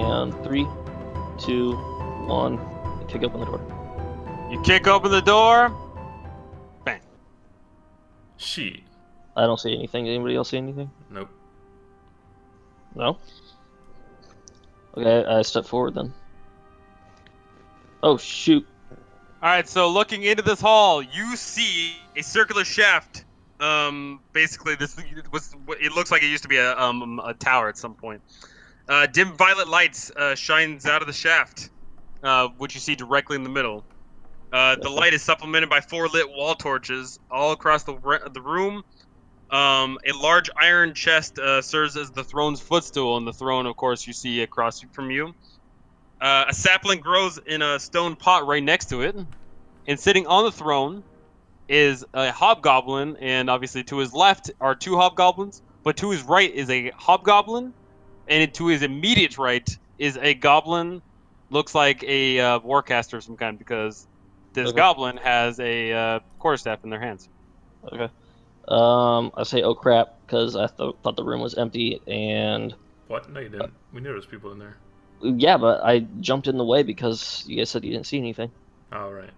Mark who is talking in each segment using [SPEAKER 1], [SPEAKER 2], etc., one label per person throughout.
[SPEAKER 1] And 3, 2, 1. Kick open the door.
[SPEAKER 2] You kick open the door. Bang.
[SPEAKER 3] Shit.
[SPEAKER 1] I don't see anything. Anybody else see anything?
[SPEAKER 3] Nope.
[SPEAKER 1] No? Okay, I step forward then. Oh, shoot.
[SPEAKER 2] Alright, so looking into this hall, you see a circular shaft. Basically, it looks like it used to be a tower at some point. Dim violet lights shines out of the shaft, which you see directly in the middle. The light is supplemented by 4 lit wall torches all across the room. A large iron chest serves as the throne's footstool, and the throne, of course, you see across from you. A sapling grows in a stone pot right next to it, and sitting on the throne is a hobgoblin, and obviously to his left are 2 hobgoblins, but to his right is a hobgoblin, and to his immediate right is a goblin, looks like a warcaster of some kind, because this goblin has a quarterstaff in their hands.
[SPEAKER 1] Okay. I say, oh crap, because I thought the room was empty, and...
[SPEAKER 3] What? No, you didn't. We knew there was people in there.
[SPEAKER 1] Yeah, but I jumped in the way because you guys said you didn't see anything.
[SPEAKER 3] Oh, right.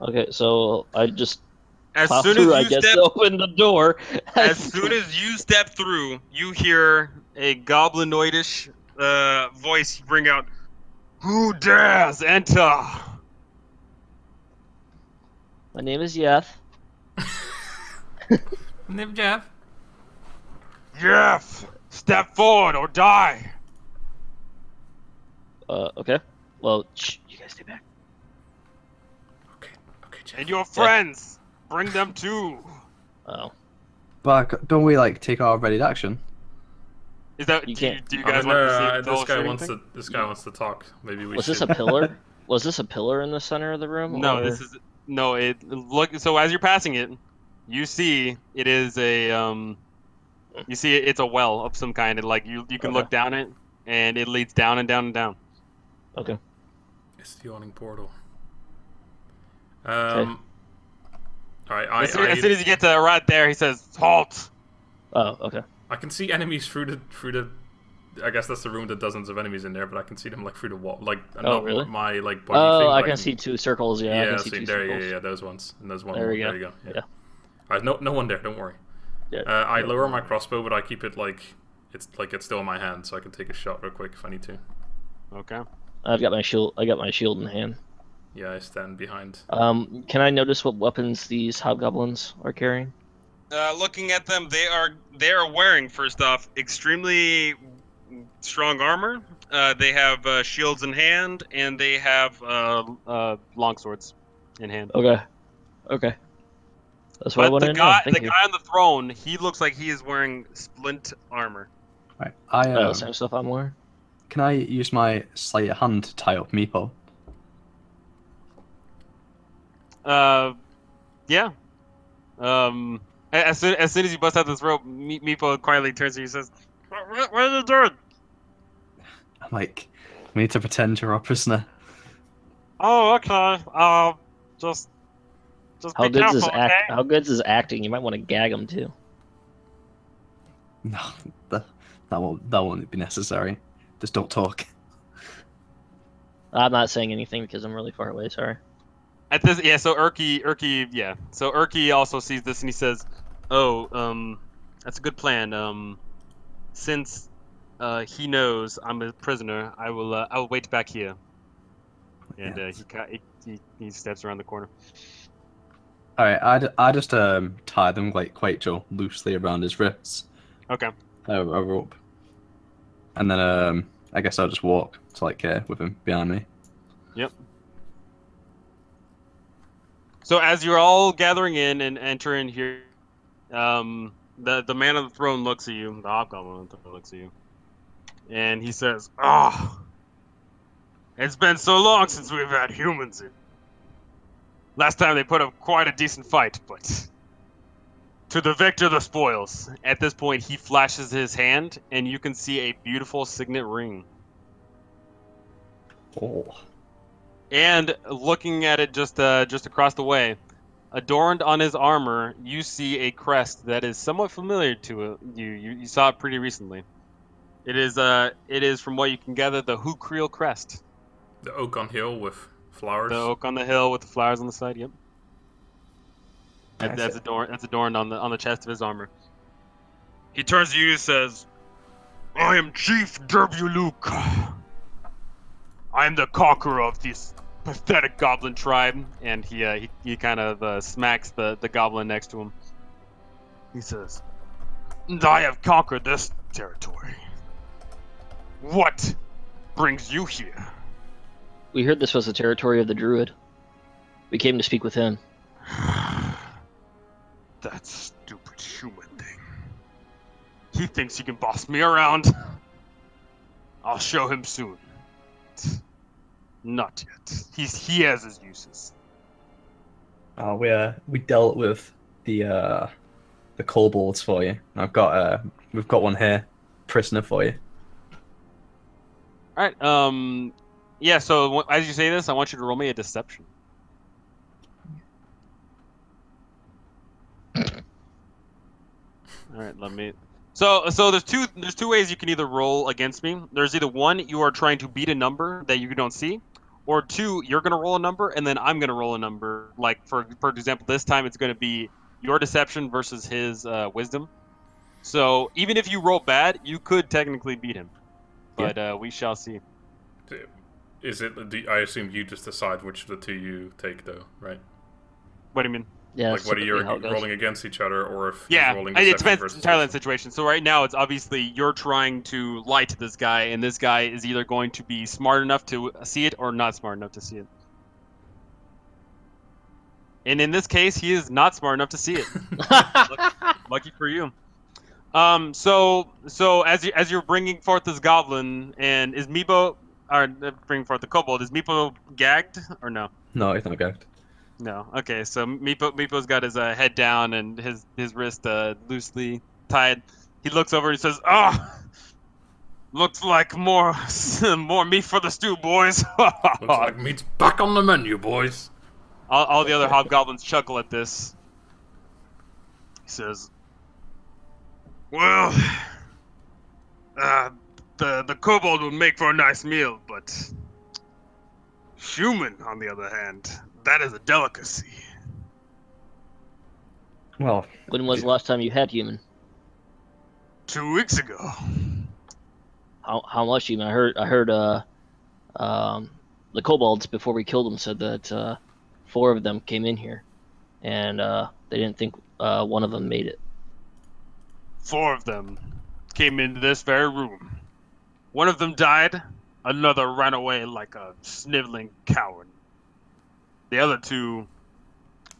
[SPEAKER 1] Okay, so I just...
[SPEAKER 2] As soon as you step,
[SPEAKER 1] open the door.
[SPEAKER 2] As soon as you step through, you hear a goblinoidish voice bring out, "Who dares enter?"
[SPEAKER 1] My name is Yeth.
[SPEAKER 3] Name Jeff.
[SPEAKER 2] Jeff, step forward or die.
[SPEAKER 1] Okay. Well, shh, you guys stay back.
[SPEAKER 3] Okay, Jeff.
[SPEAKER 2] And your friends, bring them too.
[SPEAKER 1] Oh.
[SPEAKER 4] But don't we like take our ready action?
[SPEAKER 2] Is that
[SPEAKER 1] You
[SPEAKER 2] do you,
[SPEAKER 1] can't-
[SPEAKER 2] do you guys want to see
[SPEAKER 3] this guy wants to talk. Maybe we
[SPEAKER 1] Was
[SPEAKER 3] should.
[SPEAKER 1] this a pillar? Was this a pillar in the center of the room?
[SPEAKER 2] No,
[SPEAKER 1] or...
[SPEAKER 2] this is no. It look. So as you're passing it, you see it is a You see it's a well of some kind, and like you can look down it, and it leads down and down and down.
[SPEAKER 1] Okay.
[SPEAKER 3] It's the yawning portal.
[SPEAKER 1] Okay.
[SPEAKER 3] Alright,
[SPEAKER 2] As soon as you get to right there, he says, "Halt!"
[SPEAKER 1] Oh, okay.
[SPEAKER 3] I can see enemies through the. I guess that's the room with dozens of enemies in there, but I can see them like through the wall, like not
[SPEAKER 1] really?
[SPEAKER 3] my like body
[SPEAKER 1] Oh,
[SPEAKER 3] thing.
[SPEAKER 1] I can see 2 circles. Yeah, I
[SPEAKER 3] Yeah,
[SPEAKER 1] can see 2
[SPEAKER 3] there,
[SPEAKER 1] circles.
[SPEAKER 3] yeah, those ones, and those one.
[SPEAKER 1] There we go.
[SPEAKER 3] There you go.
[SPEAKER 1] Yeah.
[SPEAKER 3] Alright, no one there. Don't worry.
[SPEAKER 1] Yeah.
[SPEAKER 3] I lower my crossbow, but I keep it like it's still in my hand, so I can take a shot real quick if I need to.
[SPEAKER 2] Okay.
[SPEAKER 1] I've got my shield. I got my shield in hand.
[SPEAKER 3] Yeah, I stand behind.
[SPEAKER 1] Can I notice what weapons these hobgoblins are carrying?
[SPEAKER 2] Looking at them, they are wearing, first off, extremely strong armor. They have shields in hand, and they have longswords in hand.
[SPEAKER 1] Okay. Okay. That's what I
[SPEAKER 2] But
[SPEAKER 1] wanted
[SPEAKER 2] the
[SPEAKER 1] to know.
[SPEAKER 2] guy,
[SPEAKER 1] Thank
[SPEAKER 2] the
[SPEAKER 1] you.
[SPEAKER 2] guy on the throne, he looks like he is wearing splint armor.
[SPEAKER 4] Right.
[SPEAKER 1] Same stuff I'm wearing.
[SPEAKER 4] Can I use my sleight of hand to tie up Meepo?
[SPEAKER 2] Yeah. As soon as you bust out this rope, Meepo quietly turns to you and says, "What are you doing?"
[SPEAKER 4] I'm like, we need to pretend you're our prisoner.
[SPEAKER 2] Oh, okay. Just
[SPEAKER 1] How
[SPEAKER 2] be
[SPEAKER 1] good's
[SPEAKER 2] careful,
[SPEAKER 1] his
[SPEAKER 2] okay?
[SPEAKER 1] How good's his acting? You might want to gag him too.
[SPEAKER 4] No, that won't be necessary. Just don't talk.
[SPEAKER 1] I'm not saying anything because I'm really far away. Sorry.
[SPEAKER 2] At this, yeah. So Urki, yeah. So Urki also sees this and he says, "Oh, that's a good plan. Since he knows I'm a prisoner, I will wait back here." And he steps around the corner.
[SPEAKER 4] All right, I just tie them like quite loosely around his wrists.
[SPEAKER 2] Okay.
[SPEAKER 4] A rope, and then I guess I'll just walk to like with him behind me.
[SPEAKER 2] Yep. So as you're all gathering in and entering here, the man on the throne looks at you. The hobgoblin on the throne looks at you, and he says, "Ah, it's been so long since we've had humans in. Last time they put up quite a decent fight, but to the victor the spoils." At this point, he flashes his hand, and you can see a beautiful signet ring.
[SPEAKER 4] Oh.
[SPEAKER 2] And looking at it just across the way, adorned on his armor, you see a crest that is somewhat familiar to you. You saw it pretty recently. It is from what you can gather the Hukriel crest.
[SPEAKER 3] The oak on hill with flowers.
[SPEAKER 2] The oak on the hill with the flowers on the side. Yep. That's adorned on the chest of his armor. He turns to you and says, "I am Chief Derbuluk. I am the conqueror of this pathetic goblin tribe." And he kind of smacks the goblin next to him. He says, "And I have conquered this territory. What brings you here?"
[SPEAKER 1] We heard this was the territory of the druid. We came to speak with him.
[SPEAKER 2] That stupid human thing. He thinks he can boss me around. I'll show him soon. Not yet. He has his uses.
[SPEAKER 4] We dealt with the kobolds for you. We've got one here, prisoner for you.
[SPEAKER 2] All right. Yeah. So as you say this, I want you to roll me a deception. All right. Let me. So there's two ways you can either roll against me. There's either one, you are trying to beat a number that you don't see, or two, you're gonna roll a number and then I'm gonna roll a number. Like for example, this time it's gonna be your deception versus his wisdom. So even if you roll bad, you could technically beat him, but we shall see.
[SPEAKER 3] Is it? I assume you just decide which of the two you take, though, right?
[SPEAKER 2] What do you mean?
[SPEAKER 1] Yeah,
[SPEAKER 3] like whether you're rolling against each other or if
[SPEAKER 2] yeah,
[SPEAKER 3] he's rolling
[SPEAKER 2] it
[SPEAKER 3] deception
[SPEAKER 2] depends
[SPEAKER 3] versus
[SPEAKER 2] entirely on the
[SPEAKER 3] wisdom.
[SPEAKER 2] situation. So right now it's obviously you're trying to lie to this guy, and this guy is either going to be smart enough to see it or not smart enough to see it. And in this case, he is not smart enough to see it. Lucky for you. So as you're bringing forth this goblin, and is Meepo, or bringing forth the kobold, is Meepo gagged or no?
[SPEAKER 4] No, he's not gagged.
[SPEAKER 2] No. Okay, so Meepo's got his head down and his wrist loosely tied. He looks over and he says, "Oh, looks like more meat for the stew, boys."
[SPEAKER 3] Looks like meat's back on the menu, boys.
[SPEAKER 2] All the other hobgoblins chuckle at this. He says, "Well, the kobold would make for a nice meal, but human, on the other hand, that is a delicacy."
[SPEAKER 4] Well,
[SPEAKER 1] When was the last time you had human?
[SPEAKER 2] 2 weeks ago.
[SPEAKER 1] How much human? I heard the kobolds before we killed them said that 4 of them came in here, and they didn't think one of them made it.
[SPEAKER 2] 4 of them came into this very room. One of them died, another ran away like a sniveling coward. The other 2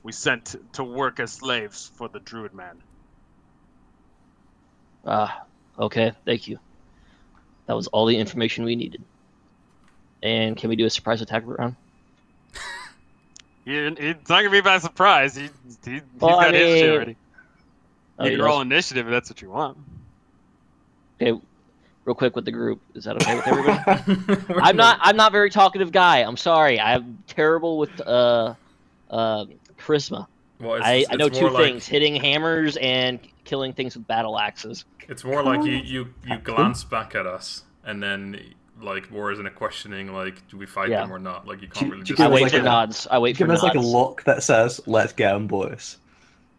[SPEAKER 2] we sent to work as slaves for the druid man.
[SPEAKER 1] Okay, thank you. That was all the information we needed. And can we do a surprise attack round?
[SPEAKER 2] It's not gonna be by surprise. He's
[SPEAKER 1] Well,
[SPEAKER 2] got his shit already.
[SPEAKER 1] Oh,
[SPEAKER 2] You can roll initiative if that's what you want.
[SPEAKER 1] Okay, real quick with the group. Is that okay with everybody? I'm not very talkative guy. I'm sorry. I'm terrible with charisma.
[SPEAKER 3] Well,
[SPEAKER 1] I know 2
[SPEAKER 3] like,
[SPEAKER 1] things: hitting hammers and killing things with battle axes.
[SPEAKER 3] It's more like you glance back at us and then like more as in a questioning, like, do we fight them or not? Like you can't really just.
[SPEAKER 1] I wait for nods. I wait for
[SPEAKER 4] give us
[SPEAKER 1] nods.
[SPEAKER 4] like a look that says, "Let's get 'em, boys."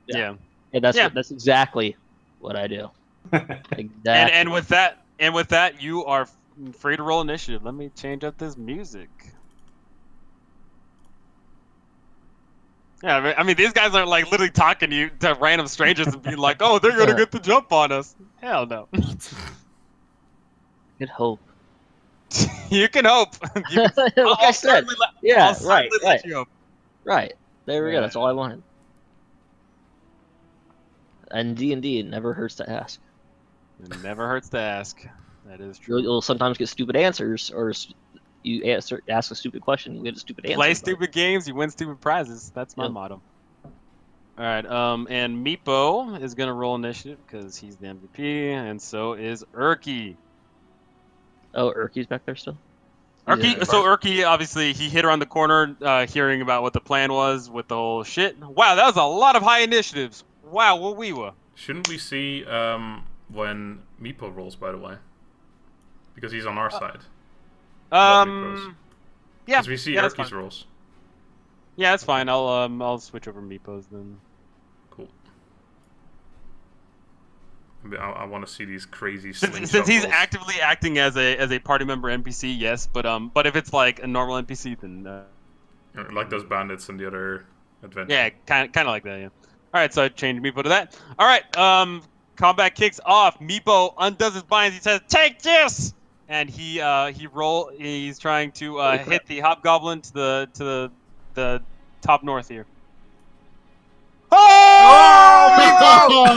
[SPEAKER 2] Yeah.
[SPEAKER 1] And that's exactly what I do. Exactly.
[SPEAKER 2] And with that, you are free to roll initiative. Let me change up this music. Yeah, I mean, these guys aren't like literally talking to you to random strangers and being like, "Oh, they're gonna get the jump on us." Hell no.
[SPEAKER 1] Good hope.
[SPEAKER 2] You can hope.
[SPEAKER 1] Like I said. Yeah, right.
[SPEAKER 2] You hope.
[SPEAKER 1] Right. There we go.
[SPEAKER 2] Yeah.
[SPEAKER 1] That's all I wanted. And D&D, it never hurts to ask.
[SPEAKER 2] It never hurts to ask. That is true.
[SPEAKER 1] You'll sometimes get stupid answers, or you ask a stupid question, you get a stupid answer.
[SPEAKER 2] Play stupid games, you win stupid prizes. That's my motto. All right. And Meepo is gonna roll initiative because he's the MVP, and so is Urki.
[SPEAKER 1] Oh, Urki's back there still?
[SPEAKER 2] Urki,
[SPEAKER 3] Yeah.
[SPEAKER 2] so Urki, obviously, he hit around the corner, hearing about what the plan was with the whole shit. Wow, that was a lot of high initiatives. Wow, what we were.
[SPEAKER 3] Shouldn't we see when Meepo rolls? By the way. Because he's on our side.
[SPEAKER 2] Yeah.
[SPEAKER 3] Because we see
[SPEAKER 2] that's
[SPEAKER 3] Erky's
[SPEAKER 2] fine.
[SPEAKER 3] rolls.
[SPEAKER 2] Yeah, that's fine. I'll switch over Meepos then.
[SPEAKER 3] Cool. I want to see these crazy slingshot
[SPEAKER 2] Since he's
[SPEAKER 3] rolls.
[SPEAKER 2] actively acting as a party member NPC, yes, but if it's like a normal NPC, then
[SPEAKER 3] Like those bandits in the other adventure.
[SPEAKER 2] yeah, kind of like that. Yeah. All right, so I changed Meepo to that. All right, combat kicks off. Meepo undoes his binds. He says, "Take this!" And he's trying to hit the hobgoblin to the top north here.
[SPEAKER 3] Oh,
[SPEAKER 2] Meepo!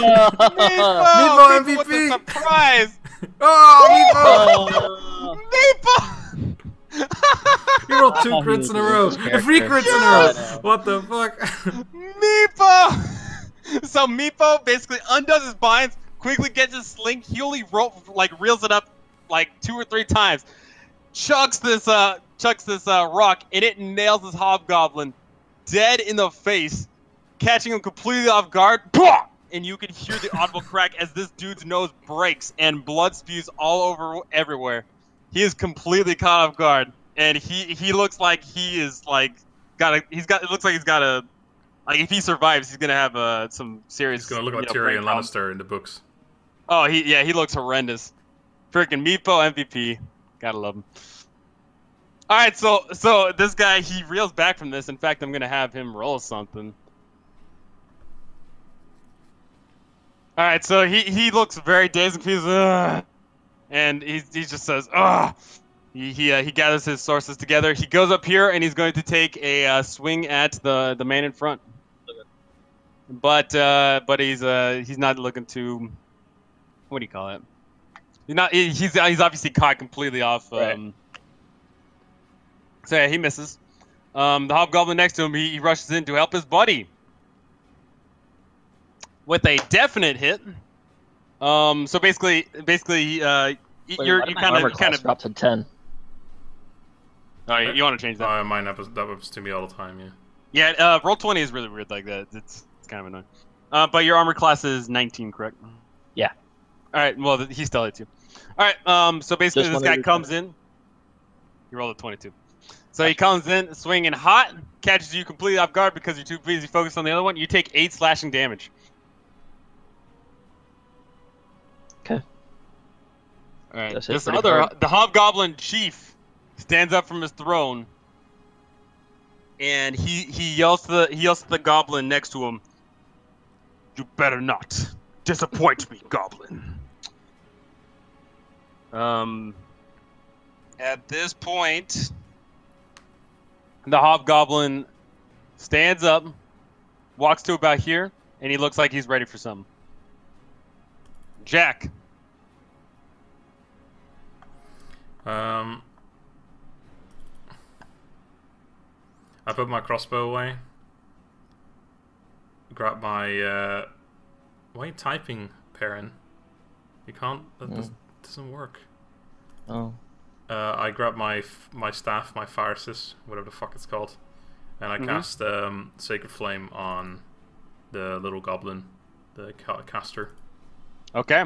[SPEAKER 3] Meepo MVP!
[SPEAKER 2] With a surprise!
[SPEAKER 3] Oh,
[SPEAKER 2] Meepo!
[SPEAKER 3] He rolled 2 crits in a row. 3 crits in a row. What the fuck?
[SPEAKER 2] Meepo! So Meepo basically undoes his binds, quickly gets his sling. He only reels it up like 2 or 3 times. Chucks this rock, and it nails this hobgoblin dead in the face, catching him completely off guard. And you can hear the audible crack as this dude's nose breaks and blood spews all over everywhere. He is completely caught off guard, and he looks like he is like it looks like he's got a like if he survives, he's gonna have some serious.
[SPEAKER 3] He's gonna look like Tyrion Lannister in the books.
[SPEAKER 2] Oh, he looks horrendous. Freaking Meepo MVP, gotta love him. All right, so this guy, he reels back from this. In fact, I'm gonna have him roll something. All right, so he looks very dazed and confused. And he just says, "Ugh." He gathers his sources together. He goes up here and he's going to take a swing at the man in front. But he's not looking to, what do you call it? He's obviously caught completely off.
[SPEAKER 1] Right.
[SPEAKER 2] So yeah, he misses. The hobgoblin next to him, he rushes in to help his buddy with a definite hit. So basically, you kind of
[SPEAKER 1] dropped to 10.
[SPEAKER 2] Oh, you want to change that?
[SPEAKER 3] Mine happens to me all the time. Yeah.
[SPEAKER 2] Yeah. Roll 20 is really weird like that. It's kind of annoying. But your armor class is 19, correct?
[SPEAKER 1] Yeah.
[SPEAKER 2] All right. Well, he still hits you. All right. So basically, this guy comes in. You rolled a 22. So he comes in swinging hot, catches you completely off guard because you're too busy focused on the other one. You take 8 slashing damage.
[SPEAKER 1] Okay.
[SPEAKER 2] All right.
[SPEAKER 1] The
[SPEAKER 2] the hobgoblin chief stands up from his throne, and he yells to the goblin next to him. "You better not disappoint me, goblin." At this point, the hobgoblin stands up, walks to about here, and he looks like he's ready for something. Jack.
[SPEAKER 3] I put my crossbow away. Grab my. Why are you typing, Perrin? You can't. That doesn't work.
[SPEAKER 1] Oh.
[SPEAKER 3] I grab my staff, my Pharisus, whatever the fuck it's called, and I cast Sacred Flame on the little goblin, the caster.
[SPEAKER 2] Okay.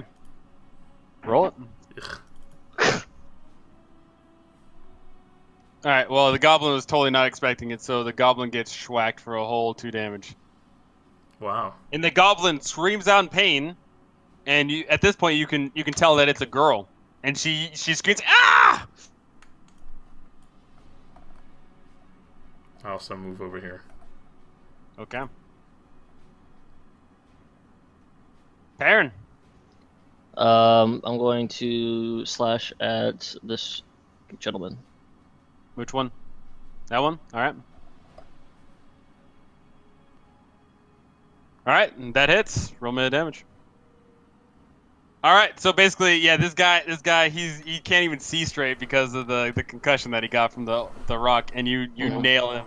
[SPEAKER 2] Roll it.
[SPEAKER 3] Ugh.
[SPEAKER 2] Alright, well, the goblin was totally not expecting it, so the goblin gets schwacked for a whole 2 damage.
[SPEAKER 3] Wow.
[SPEAKER 2] And the goblin screams out in pain, and at this point you can tell that it's a girl. And she screams, "Ah!"
[SPEAKER 3] I also move over here.
[SPEAKER 2] Okay. Perrin.
[SPEAKER 1] I'm going to slash at this gentleman.
[SPEAKER 2] Which one? That one? Alright. Alright, that hits. Roll me the damage. Alright, so basically, yeah, this guy, he can't even see straight because of the concussion that he got from the rock, and you nail him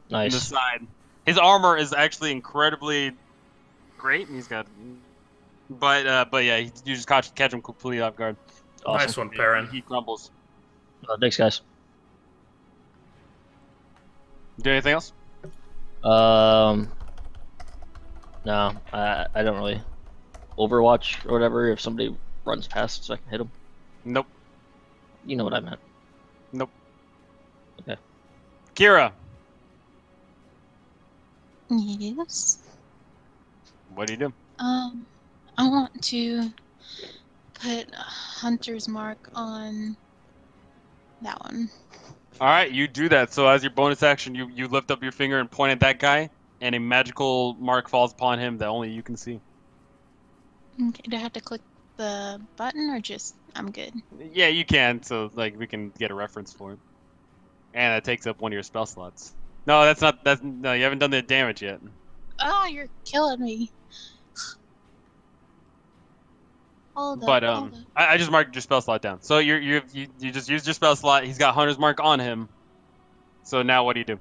[SPEAKER 2] in the side. His armor is actually incredibly great, and he's got, but yeah, you just catch him completely off guard.
[SPEAKER 1] Awesome.
[SPEAKER 3] Nice one, Perrin.
[SPEAKER 2] He crumbles.
[SPEAKER 1] Thanks, guys.
[SPEAKER 2] Do anything else?
[SPEAKER 1] No, I don't really. Overwatch or whatever, if somebody runs past so I can hit them.
[SPEAKER 2] Nope.
[SPEAKER 1] You know what I meant.
[SPEAKER 2] Nope.
[SPEAKER 1] Okay.
[SPEAKER 2] Keira,
[SPEAKER 5] Yes.
[SPEAKER 2] what do you do?
[SPEAKER 5] I want to put a hunter's mark on that one.
[SPEAKER 2] All right, you do that. So as your bonus action, you lift up your finger and point at that guy, and a magical mark falls upon him that only you can see.
[SPEAKER 5] Okay, do I have to click the button or just I'm good?
[SPEAKER 2] Yeah, you can. So like we can get a reference for it, and that takes up one of your spell slots. No, that's not. No. You haven't done the damage yet.
[SPEAKER 5] Oh, you're killing me. Hold
[SPEAKER 2] But
[SPEAKER 5] up, hold up.
[SPEAKER 2] I just marked your spell slot down. So you just used your spell slot. He's got Hunter's Mark on him. So now what do you do?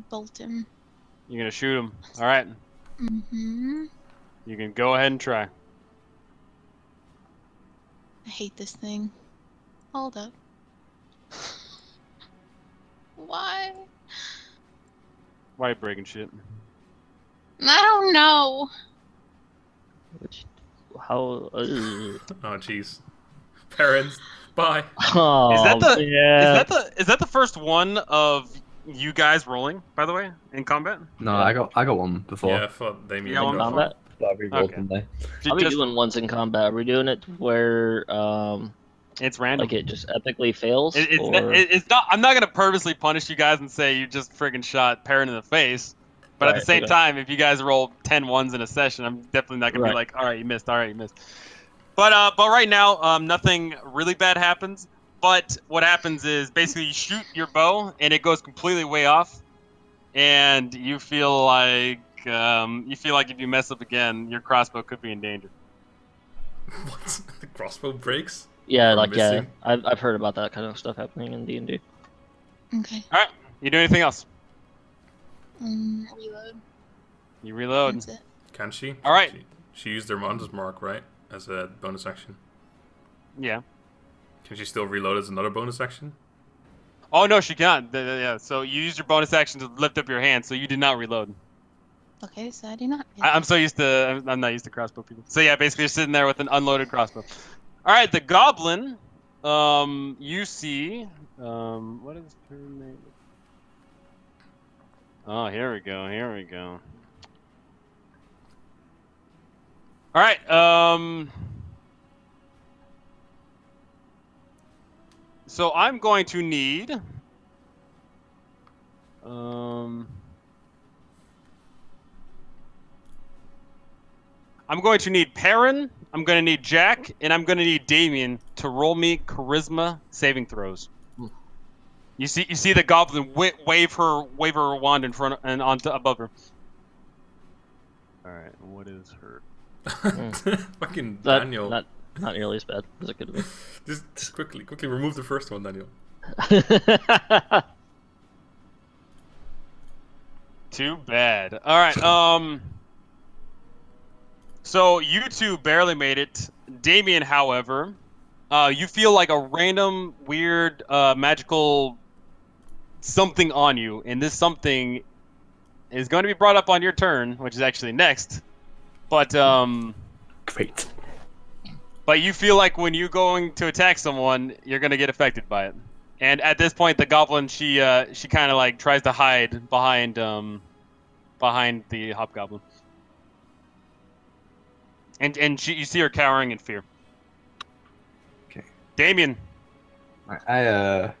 [SPEAKER 5] Bolt him.
[SPEAKER 2] You're gonna shoot him. All right.
[SPEAKER 5] Mm-hmm.
[SPEAKER 2] You can go ahead and try.
[SPEAKER 5] I hate this thing. Hold up. Why?
[SPEAKER 2] Why are you breaking shit?
[SPEAKER 5] I don't know.
[SPEAKER 1] Which, how?
[SPEAKER 3] Oh jeez. Parents, bye.
[SPEAKER 1] Oh,
[SPEAKER 2] Is that the
[SPEAKER 1] yeah.
[SPEAKER 2] is that the first one of you guys rolling, by the way, in combat?
[SPEAKER 4] No, I got one before.
[SPEAKER 3] Yeah, I thought Damien
[SPEAKER 2] You got one
[SPEAKER 3] got
[SPEAKER 1] combat?
[SPEAKER 4] I re-rolled
[SPEAKER 2] Okay.
[SPEAKER 4] one day.
[SPEAKER 1] Are we doing ones in combat? Are we doing it where
[SPEAKER 2] It's random.
[SPEAKER 1] like it just epically fails? or...
[SPEAKER 2] It's not. I'm not gonna purposely punish you guys and say you just friggin' shot Perrin in the face. But at the
[SPEAKER 1] Right,
[SPEAKER 2] same
[SPEAKER 1] okay.
[SPEAKER 2] time, if you guys roll 10 ones in a session, I'm definitely not gonna be
[SPEAKER 1] Right.
[SPEAKER 2] like, all right, you missed. All right, you missed. But right now, nothing really bad happens. But what happens is basically you shoot your bow and it goes completely way off, and you feel like if you mess up again, your crossbow could be in danger.
[SPEAKER 3] What? The crossbow breaks?
[SPEAKER 1] Yeah,
[SPEAKER 3] Or
[SPEAKER 1] like
[SPEAKER 3] missing?
[SPEAKER 1] I've heard about that kind of stuff happening in D&D.
[SPEAKER 5] Okay.
[SPEAKER 2] All right, you do anything else?
[SPEAKER 5] Reload.
[SPEAKER 2] You reload.
[SPEAKER 5] That's it.
[SPEAKER 3] Can she?
[SPEAKER 2] All right.
[SPEAKER 3] She used her Hunter's Mark, right? As a bonus action.
[SPEAKER 2] Yeah.
[SPEAKER 3] Can she still reload as another bonus action?
[SPEAKER 2] Oh no, she can't. Yeah. So you used your bonus action to lift up your hand, so you did not reload.
[SPEAKER 5] Okay, so I do not.
[SPEAKER 2] I'm so used to. I'm not used to crossbow people. So yeah, basically you're sitting there with an unloaded crossbow. All right, the goblin. You see. What is her name? Oh, here we go. Here we go. All right. So I'm going to need. I'm going to need Perrin, I'm going to need Jack, and I'm going to need Damien to roll me charisma saving throws. You see the goblin wave her wand in front and onto above her. All right, what is her?
[SPEAKER 3] Fucking
[SPEAKER 1] That,
[SPEAKER 3] Daniel.
[SPEAKER 1] Not nearly as bad as it could have
[SPEAKER 3] Just quickly remove the first one, Daniel.
[SPEAKER 1] been.
[SPEAKER 2] Too bad. All right. So you two barely made it. Damien, however, you feel like a random, weird, magical something on you, and this something is going to be brought up on your turn, which is actually next. But
[SPEAKER 4] Great.
[SPEAKER 2] But you feel like when you're going to attack someone, you're going to get affected by it. And at this point, the goblin she kind of like tries to hide behind the hobgoblin. And you see her cowering in fear.
[SPEAKER 4] Okay.
[SPEAKER 2] Damien.
[SPEAKER 4] I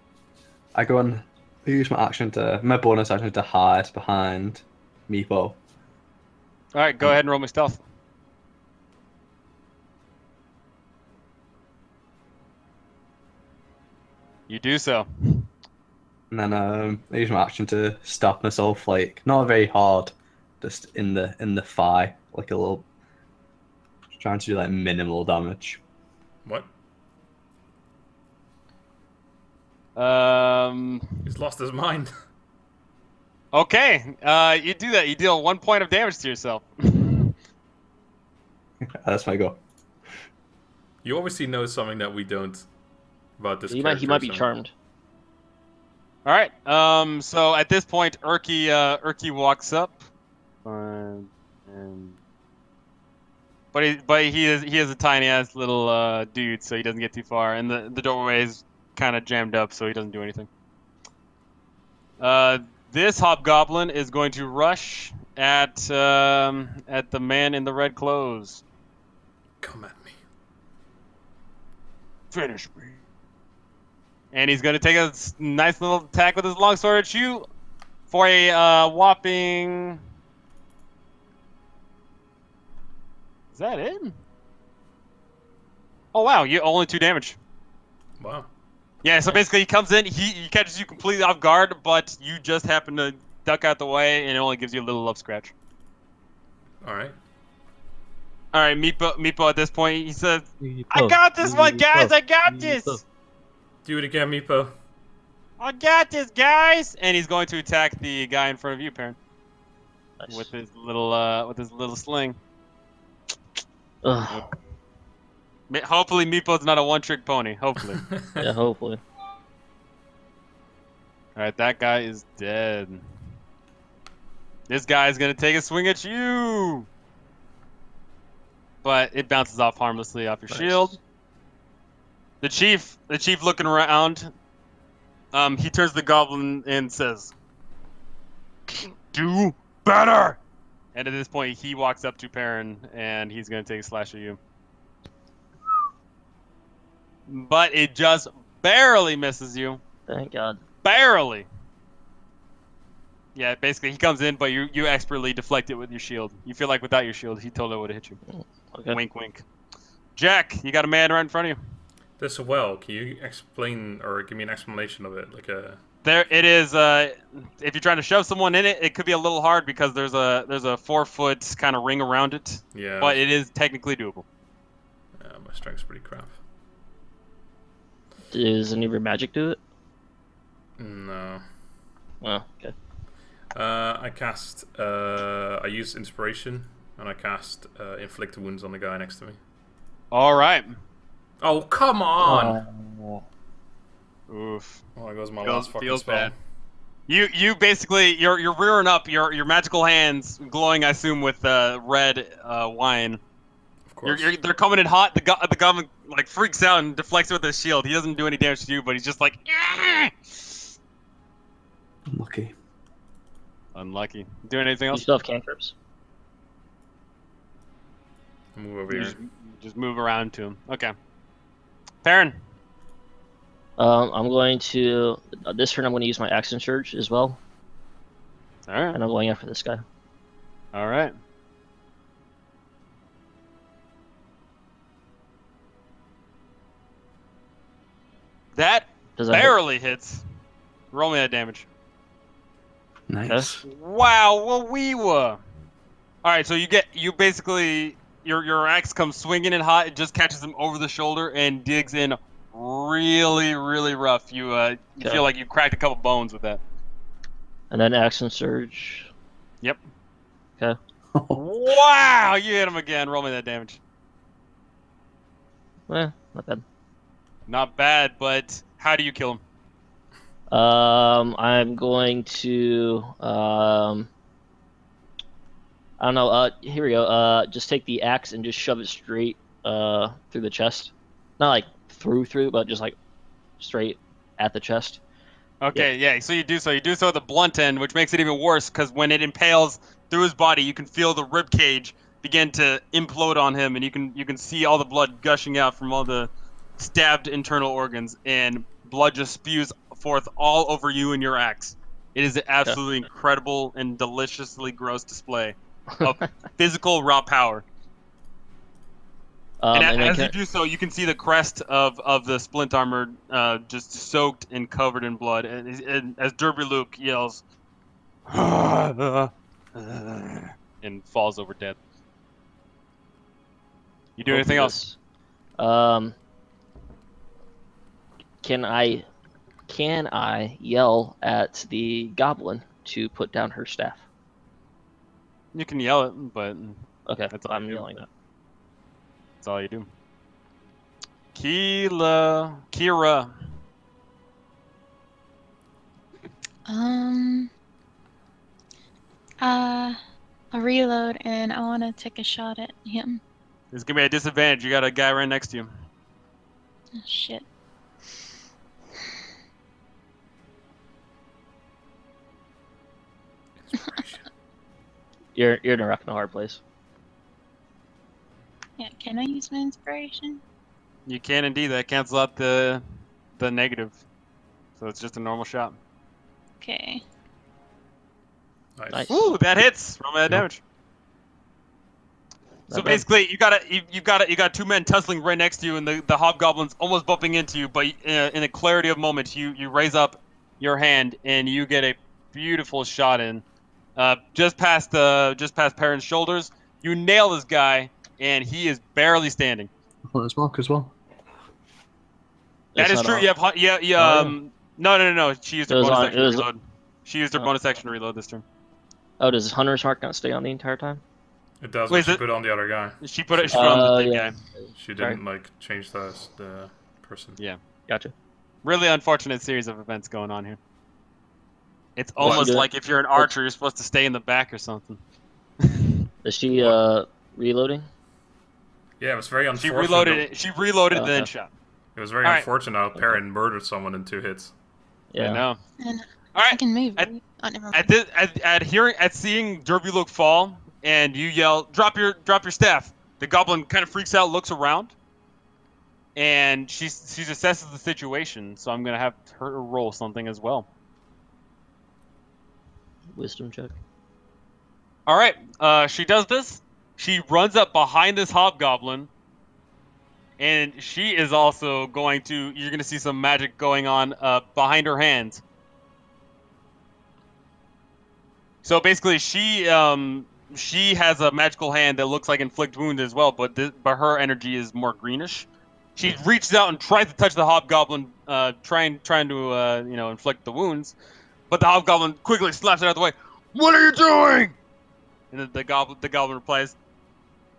[SPEAKER 4] go and use my bonus action to hide behind Meepo.
[SPEAKER 2] All right, go ahead and roll me stealth. You do so.
[SPEAKER 4] And then I use my action to stab myself, like not very hard, just in the thigh, like a little, trying to do like minimal damage.
[SPEAKER 3] What? He's lost his mind.
[SPEAKER 2] Okay. You do that. You deal 1 point of damage to yourself.
[SPEAKER 4] That's my go.
[SPEAKER 3] You obviously know something that we don't about this
[SPEAKER 1] he might be
[SPEAKER 3] character, so-
[SPEAKER 1] charmed.
[SPEAKER 2] All right. So at this point, Urki walks up, but but he is a tiny ass little dude, so he doesn't get too far, and the doorway is kind of jammed up, so he doesn't do anything. This hobgoblin is going to rush at the man in the red clothes.
[SPEAKER 3] Come at me.
[SPEAKER 2] Finish me. And he's going to take a nice little attack with his longsword at you for a whopping... Is that it? Oh wow, you only 2 damage.
[SPEAKER 3] Wow.
[SPEAKER 2] Yeah, so basically he comes in, he catches you completely off guard, but you just happen to duck out the way, and it only gives you a little love scratch.
[SPEAKER 3] Alright.
[SPEAKER 2] Alright, Meepo at this point, he says, I got this one, guys! I got this!
[SPEAKER 3] Do it again, Meepo.
[SPEAKER 2] I got this, guys! And he's going to attack the guy in front of you, Perrin.
[SPEAKER 1] Nice.
[SPEAKER 2] With his little sling.
[SPEAKER 1] Ugh.
[SPEAKER 2] Hopefully Meepo's not a one-trick pony. Hopefully.
[SPEAKER 1] Yeah, hopefully.
[SPEAKER 2] Alright, that guy is dead. This guy's gonna take a swing at you! But it bounces off harmlessly off your shield. The chief looking around, he turns to the goblin and says, "Do better!" And at this point, he walks up to Perrin, and he's gonna take a slash at you. But it just barely misses you.
[SPEAKER 1] Thank God.
[SPEAKER 2] Barely. Yeah, basically he comes in, but you expertly deflect it with your shield. You feel like without your shield, he totally would have hit you.
[SPEAKER 1] Okay.
[SPEAKER 2] Wink, wink. Jack, you got a man right in front of you.
[SPEAKER 3] This well, can you explain or give me an explanation of it? Like a...
[SPEAKER 2] There it is. If you're trying to shove someone in it, it could be a little hard because there's a 4-foot kind of ring around it.
[SPEAKER 3] Yeah.
[SPEAKER 2] But it is technically doable.
[SPEAKER 3] Yeah, my strength's pretty crap.
[SPEAKER 1] Does any of your magic do it?
[SPEAKER 3] No.
[SPEAKER 1] Oh, okay.
[SPEAKER 3] I cast. I use inspiration, and I cast inflict wounds on the guy next to me.
[SPEAKER 2] All right.
[SPEAKER 3] Oh come on!
[SPEAKER 2] Oof.
[SPEAKER 3] Oh, that goes my last fucking
[SPEAKER 2] feels
[SPEAKER 3] spell.
[SPEAKER 2] bad. You basically you're rearing up your magical hands, glowing, I assume, with red wine.
[SPEAKER 3] Of course.
[SPEAKER 2] They're coming in hot. The goblin like freaks out and deflects with his shield. He doesn't do any damage to you, but he's just like.
[SPEAKER 4] Unlucky.
[SPEAKER 2] Unlucky. Doing anything
[SPEAKER 1] You
[SPEAKER 2] else?
[SPEAKER 1] still have cantrips.
[SPEAKER 3] Move over
[SPEAKER 2] You
[SPEAKER 3] here.
[SPEAKER 2] just move around to him. Okay. Perrin.
[SPEAKER 1] I'm going to this turn. I'm going to use my action surge as well,
[SPEAKER 2] All right.
[SPEAKER 1] and I'm going after this guy.
[SPEAKER 2] All right. That
[SPEAKER 1] Does that hit?
[SPEAKER 2] barely hits. Roll me that damage.
[SPEAKER 4] Nice.
[SPEAKER 2] Wow, well, we were. All right, so you basically your axe comes swinging in hot. It just catches him over the shoulder and digs in really, really rough. You
[SPEAKER 1] Okay.
[SPEAKER 2] feel like you cracked a couple bones with that.
[SPEAKER 1] And then action surge.
[SPEAKER 2] Yep.
[SPEAKER 1] Okay.
[SPEAKER 2] Wow, you hit him again. Roll me that damage.
[SPEAKER 1] Not bad.
[SPEAKER 2] Not bad, but how do you kill him?
[SPEAKER 1] I'm going to I don't know. Here we go. Just take the axe and just shove it straight through the chest. Not like through, but just like straight at the chest.
[SPEAKER 2] Okay, yeah. So you do so with the blunt end, which makes it even worse because when it impales through his body, you can feel the rib cage begin to implode on him, and you can see all the blood gushing out from all the stabbed internal organs, and blood just spews forth all over you and your axe. It is an absolutely incredible and deliciously gross display of physical raw power. And as you do so, you can see the crest of the splint armor just soaked and covered in blood. And as Derby Luke yells, and falls over dead. You do anything else?
[SPEAKER 1] Can I yell at the goblin to put down her staff?
[SPEAKER 2] You can yell it, but
[SPEAKER 1] Okay,
[SPEAKER 2] That's all
[SPEAKER 1] I'm
[SPEAKER 2] you do.
[SPEAKER 1] yelling that.
[SPEAKER 2] that's all you do. Keira.
[SPEAKER 5] I reload and I want to take a shot at him.
[SPEAKER 2] There's gonna be a disadvantage. You got a guy right next to you.
[SPEAKER 5] Oh, shit.
[SPEAKER 1] You're in a rock and a hard place.
[SPEAKER 5] Yeah, can I use my inspiration?
[SPEAKER 2] You can indeed. That cancels out the negative, so it's just a normal shot.
[SPEAKER 5] Okay.
[SPEAKER 3] Nice.
[SPEAKER 2] Ooh, that hits. Roll that damage. So
[SPEAKER 1] Not bad.
[SPEAKER 2] basically, you got two men tussling right next to you, and the hobgoblins almost bumping into you. But in a clarity of moment, you raise up your hand and you get a beautiful shot in, just past Perrin's shoulders. You nail this guy, and he is barely standing.
[SPEAKER 4] Well, there's Mark as well.
[SPEAKER 2] That
[SPEAKER 1] It's
[SPEAKER 2] is
[SPEAKER 1] not
[SPEAKER 2] true.
[SPEAKER 1] all-
[SPEAKER 2] No. She used her
[SPEAKER 1] It was
[SPEAKER 2] bonus
[SPEAKER 1] on-
[SPEAKER 2] action
[SPEAKER 1] it
[SPEAKER 2] to
[SPEAKER 1] was-
[SPEAKER 2] reload. She used her
[SPEAKER 1] Oh.
[SPEAKER 2] bonus action to reload this turn.
[SPEAKER 1] Oh, does Hunter's Mark not stay on the entire time?
[SPEAKER 3] It does,
[SPEAKER 2] Wait,
[SPEAKER 3] but she
[SPEAKER 2] is it-
[SPEAKER 3] put it on the other guy.
[SPEAKER 2] She put it on the dead
[SPEAKER 1] yeah.
[SPEAKER 2] guy.
[SPEAKER 3] She
[SPEAKER 1] Sorry.
[SPEAKER 3] didn't like change the person.
[SPEAKER 2] Yeah.
[SPEAKER 1] Gotcha.
[SPEAKER 2] Really unfortunate series of events going on here. It's
[SPEAKER 1] What's she
[SPEAKER 2] almost
[SPEAKER 1] doing?
[SPEAKER 2] like if you're an archer, you're supposed to stay in the back or something.
[SPEAKER 1] Is she reloading?
[SPEAKER 3] Yeah, it was very
[SPEAKER 2] She
[SPEAKER 3] unfortunate.
[SPEAKER 2] reloaded it. She reloaded and then
[SPEAKER 1] Okay.
[SPEAKER 2] shot.
[SPEAKER 3] It was very
[SPEAKER 2] Alright.
[SPEAKER 3] unfortunate how Perrin murdered someone in 2 hits.
[SPEAKER 1] Yeah.
[SPEAKER 2] I know.
[SPEAKER 5] And
[SPEAKER 2] All
[SPEAKER 5] I
[SPEAKER 2] right.
[SPEAKER 5] can move.
[SPEAKER 2] At-
[SPEAKER 5] right? Oh, never
[SPEAKER 2] At
[SPEAKER 5] mind.
[SPEAKER 2] this, at seeing Derby Luke fall, and you yell, "Drop your staff!" The goblin kind of freaks out, looks around, and she assesses the situation. So I'm gonna have her roll something as well.
[SPEAKER 1] Wisdom check.
[SPEAKER 2] All right. She does this. She runs up behind this hobgoblin, and she is also going to. You're gonna see some magic going on behind her hands. So basically, she has a magical hand that looks like inflict wound as well, but her energy is more greenish. She reaches out and tries to touch the hobgoblin, trying to inflict the wounds, but the hobgoblin quickly slaps it out of the way. What are you doing? And the goblin replies,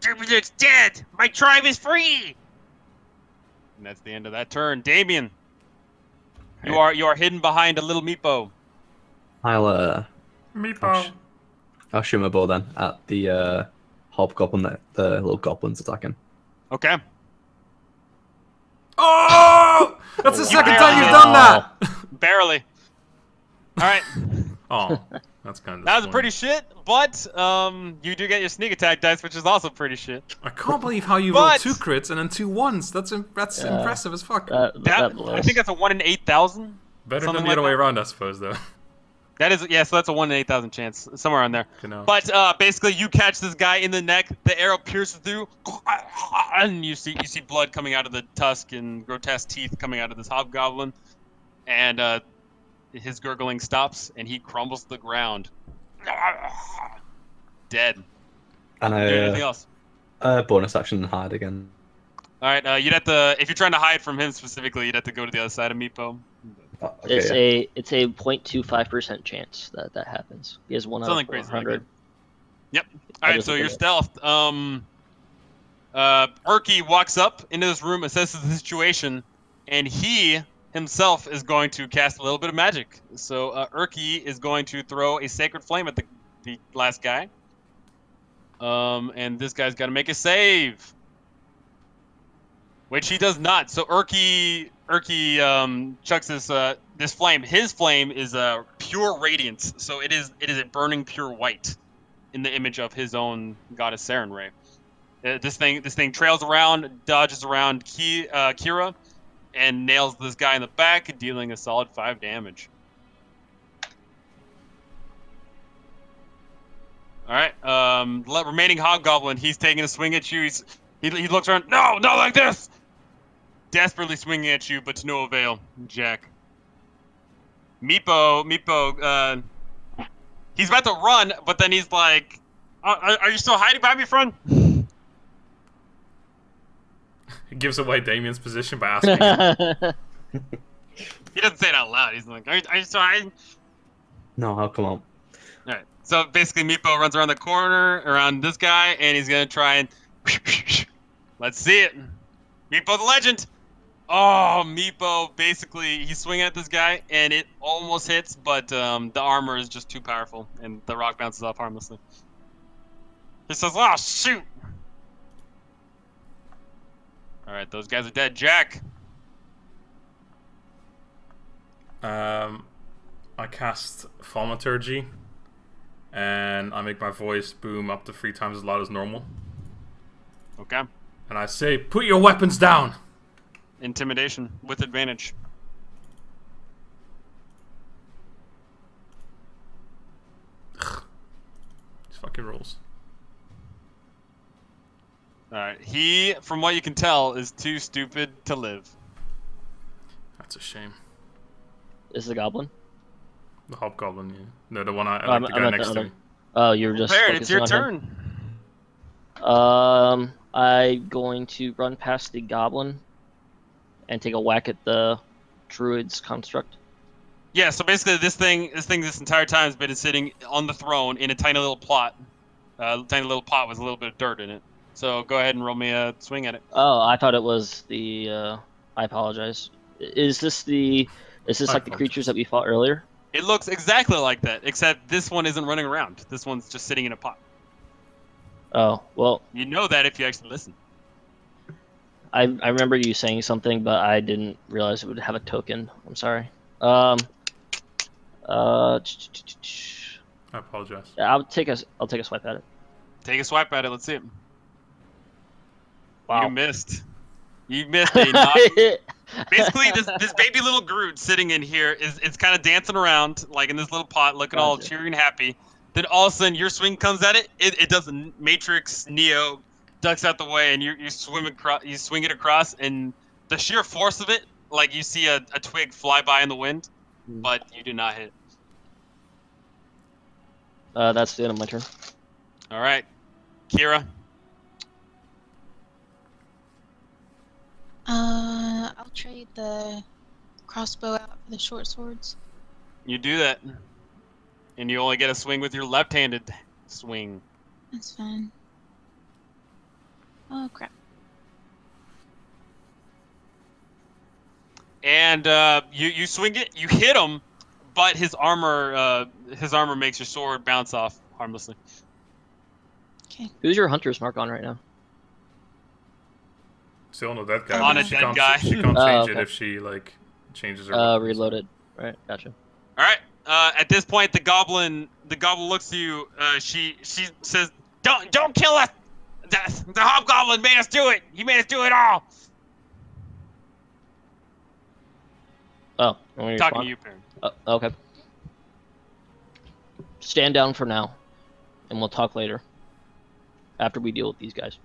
[SPEAKER 2] "Dubulik's dead. My tribe is free." And that's the end of that turn. Damien, you are hidden behind a little meepo.
[SPEAKER 3] Meatball.
[SPEAKER 4] I'll shoot my bow then at the hobgoblin that the little goblin's attacking.
[SPEAKER 2] Okay.
[SPEAKER 3] Oh! That's the second
[SPEAKER 2] barely
[SPEAKER 3] time you've
[SPEAKER 2] did.
[SPEAKER 3] done that!
[SPEAKER 2] Barely. All right.
[SPEAKER 3] Oh, that's kind of
[SPEAKER 2] That was pretty shit, but you do get your sneak attack dice, which is also pretty shit.
[SPEAKER 3] I can't believe how you
[SPEAKER 2] But-
[SPEAKER 3] rolled 2 crits and then 2 1s. That's
[SPEAKER 1] Yeah.
[SPEAKER 3] impressive as fuck.
[SPEAKER 1] That
[SPEAKER 2] I
[SPEAKER 1] blows.
[SPEAKER 2] think that's a 1 in 8,000.
[SPEAKER 3] Better
[SPEAKER 2] something
[SPEAKER 3] than the
[SPEAKER 2] like
[SPEAKER 3] other way
[SPEAKER 2] that.
[SPEAKER 3] around, I suppose, though.
[SPEAKER 2] That is, yeah. So that's a 1 in 8,000 chance, somewhere on there.
[SPEAKER 3] Genau.
[SPEAKER 2] But basically, you catch this guy in the neck. The arrow pierces through, and you see blood coming out of the tusk and grotesque teeth coming out of this hobgoblin, and his gurgling stops, and he crumbles to the ground, dead.
[SPEAKER 4] And
[SPEAKER 2] Do anything else?
[SPEAKER 4] bonus action and hide again.
[SPEAKER 2] All right, you'd have to, if you're trying to hide from him specifically, you'd have to go to the other side of Meepo.
[SPEAKER 4] Oh, okay,
[SPEAKER 1] It's a 0.25% chance that happens. He has 1 out
[SPEAKER 2] Something
[SPEAKER 1] of
[SPEAKER 2] crazy like
[SPEAKER 1] 400.
[SPEAKER 2] Yep.
[SPEAKER 1] I
[SPEAKER 2] All right,
[SPEAKER 1] just
[SPEAKER 2] so
[SPEAKER 1] look
[SPEAKER 2] you're
[SPEAKER 1] at it.
[SPEAKER 2] stealthed. Erky walks up into this room, assesses the situation, and he himself is going to cast a little bit of magic. So Erky is going to throw a sacred flame at the last guy. And this guy's got to make a save, which he does not. So Erky chucks this flame. His flame is pure radiance, so it is a burning pure white, in the image of his own goddess Sarenrae. This thing trails around, dodges around Keira, and nails this guy in the back, dealing a solid 5 damage. All right, remaining hobgoblin. He's taking a swing at you. He looks around. No, not like this. Desperately swinging at you, but to no avail, Jack. Meepo, he's about to run, but then he's like, are you still hiding behind me, friend?
[SPEAKER 3] He gives away Damien's position by asking him.
[SPEAKER 2] He doesn't say it out loud. He's like, are you still hiding?
[SPEAKER 4] No, how come on?
[SPEAKER 2] All right. So basically, Meepo runs around the corner, around this guy, and he's going to try and... Let's see it. Meepo the legend. Oh, Meepo, basically, he's swinging at this guy, and it almost hits, but the armor is just too powerful, and the rock bounces off harmlessly. He says, oh, shoot. All right, those guys are dead. Jack.
[SPEAKER 3] I cast Thaumaturgy, and I make my voice boom up to 3 times as loud as normal.
[SPEAKER 2] Okay.
[SPEAKER 3] And I say, "Put your weapons down."
[SPEAKER 2] Intimidation with advantage.
[SPEAKER 3] These fucking rolls.
[SPEAKER 2] All right. He, from what you can tell, is too stupid to live.
[SPEAKER 3] That's a shame.
[SPEAKER 1] Is the goblin?
[SPEAKER 3] The hobgoblin, yeah. No, the one I
[SPEAKER 1] I'm-
[SPEAKER 3] like the
[SPEAKER 1] I'm
[SPEAKER 3] guy
[SPEAKER 1] at the
[SPEAKER 3] next to
[SPEAKER 1] other-
[SPEAKER 3] me.
[SPEAKER 1] Oh, you're just.
[SPEAKER 2] Perrin, it's your
[SPEAKER 1] focusing on him?
[SPEAKER 2] turn.
[SPEAKER 1] I'm going to run past the goblin and take a whack at the druid's construct.
[SPEAKER 2] Yeah. So basically, this entire time has been sitting on the throne in a tiny little plot. Tiny little pot with a little bit of dirt in it. So go ahead and roll me a swing at it.
[SPEAKER 1] Oh, I thought it was the. I apologize. Is this like the creatures that we fought earlier?
[SPEAKER 2] It looks exactly like that, except this one isn't running around. This one's just sitting in a pot.
[SPEAKER 1] Oh, well,
[SPEAKER 2] You know that if you actually listen.
[SPEAKER 1] I remember you saying something, but I didn't realize it would have a token. I'm sorry. I
[SPEAKER 3] I apologize.
[SPEAKER 1] I'll take a swipe at it.
[SPEAKER 2] Take a swipe at it. Let's see it.
[SPEAKER 1] Wow.
[SPEAKER 2] You missed. You missed a not. Basically, this baby little Groot sitting in here is kind of dancing around like in this little pot, looking all
[SPEAKER 1] Gotcha.
[SPEAKER 2] cheery and happy. Then all of a sudden, your swing comes at it. It does a Matrix Neo, ducks out the way, and you swim across. You swing it across, and the sheer force of it, like you see a twig fly by in the wind, but you do not hit.
[SPEAKER 1] That's the end of my turn.
[SPEAKER 2] All right, Keira.
[SPEAKER 5] I'll trade the crossbow out for the short swords.
[SPEAKER 2] You do that, and you only get a swing with your left-handed swing.
[SPEAKER 5] That's fine. Oh crap.
[SPEAKER 2] And you swing it, you hit him, but his armor makes your sword bounce off harmlessly.
[SPEAKER 5] Okay.
[SPEAKER 1] Who's your hunter's mark on right now?
[SPEAKER 3] Still on a dead guy.
[SPEAKER 2] On
[SPEAKER 3] but
[SPEAKER 2] a
[SPEAKER 3] she
[SPEAKER 2] dead
[SPEAKER 3] can't,
[SPEAKER 2] guy.
[SPEAKER 3] She can't
[SPEAKER 1] Oh,
[SPEAKER 3] change
[SPEAKER 1] okay.
[SPEAKER 3] it if she like changes her. weapons.
[SPEAKER 1] Reloaded. Right, gotcha.
[SPEAKER 2] All right. At this point, the goblin looks to you. She says, "Don't kill us. The hobgoblin made us do it. He made us do it all."
[SPEAKER 1] Oh, you want me to
[SPEAKER 2] Talking
[SPEAKER 1] respond?
[SPEAKER 2] to you, Perrin.
[SPEAKER 1] Okay. Stand down for now, and we'll talk later. After we deal with these guys.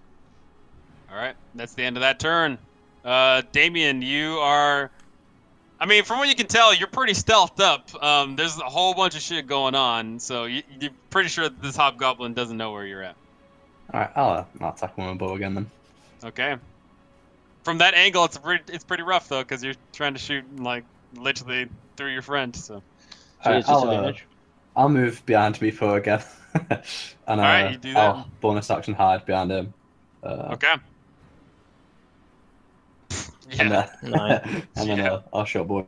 [SPEAKER 2] All right. That's the end of that turn. Damien, you are. I mean, from what you can tell, you're pretty stealthed up. There's a whole bunch of shit going on, so you're pretty sure that this hobgoblin doesn't know where you're at.
[SPEAKER 4] Alright, I'll attack him with a bow again then.
[SPEAKER 2] Okay. From that angle, it's pretty rough though, because you're trying to shoot like literally through your friend. So.
[SPEAKER 4] Alright,
[SPEAKER 1] Disadvantage.
[SPEAKER 4] I'll move behind Meepo again. And
[SPEAKER 2] Alright, you do that.
[SPEAKER 4] I'll bonus action hide behind him.
[SPEAKER 2] Okay.
[SPEAKER 4] And
[SPEAKER 2] Yeah.
[SPEAKER 1] Nice.
[SPEAKER 4] then
[SPEAKER 2] Yeah.
[SPEAKER 4] I'll show boy.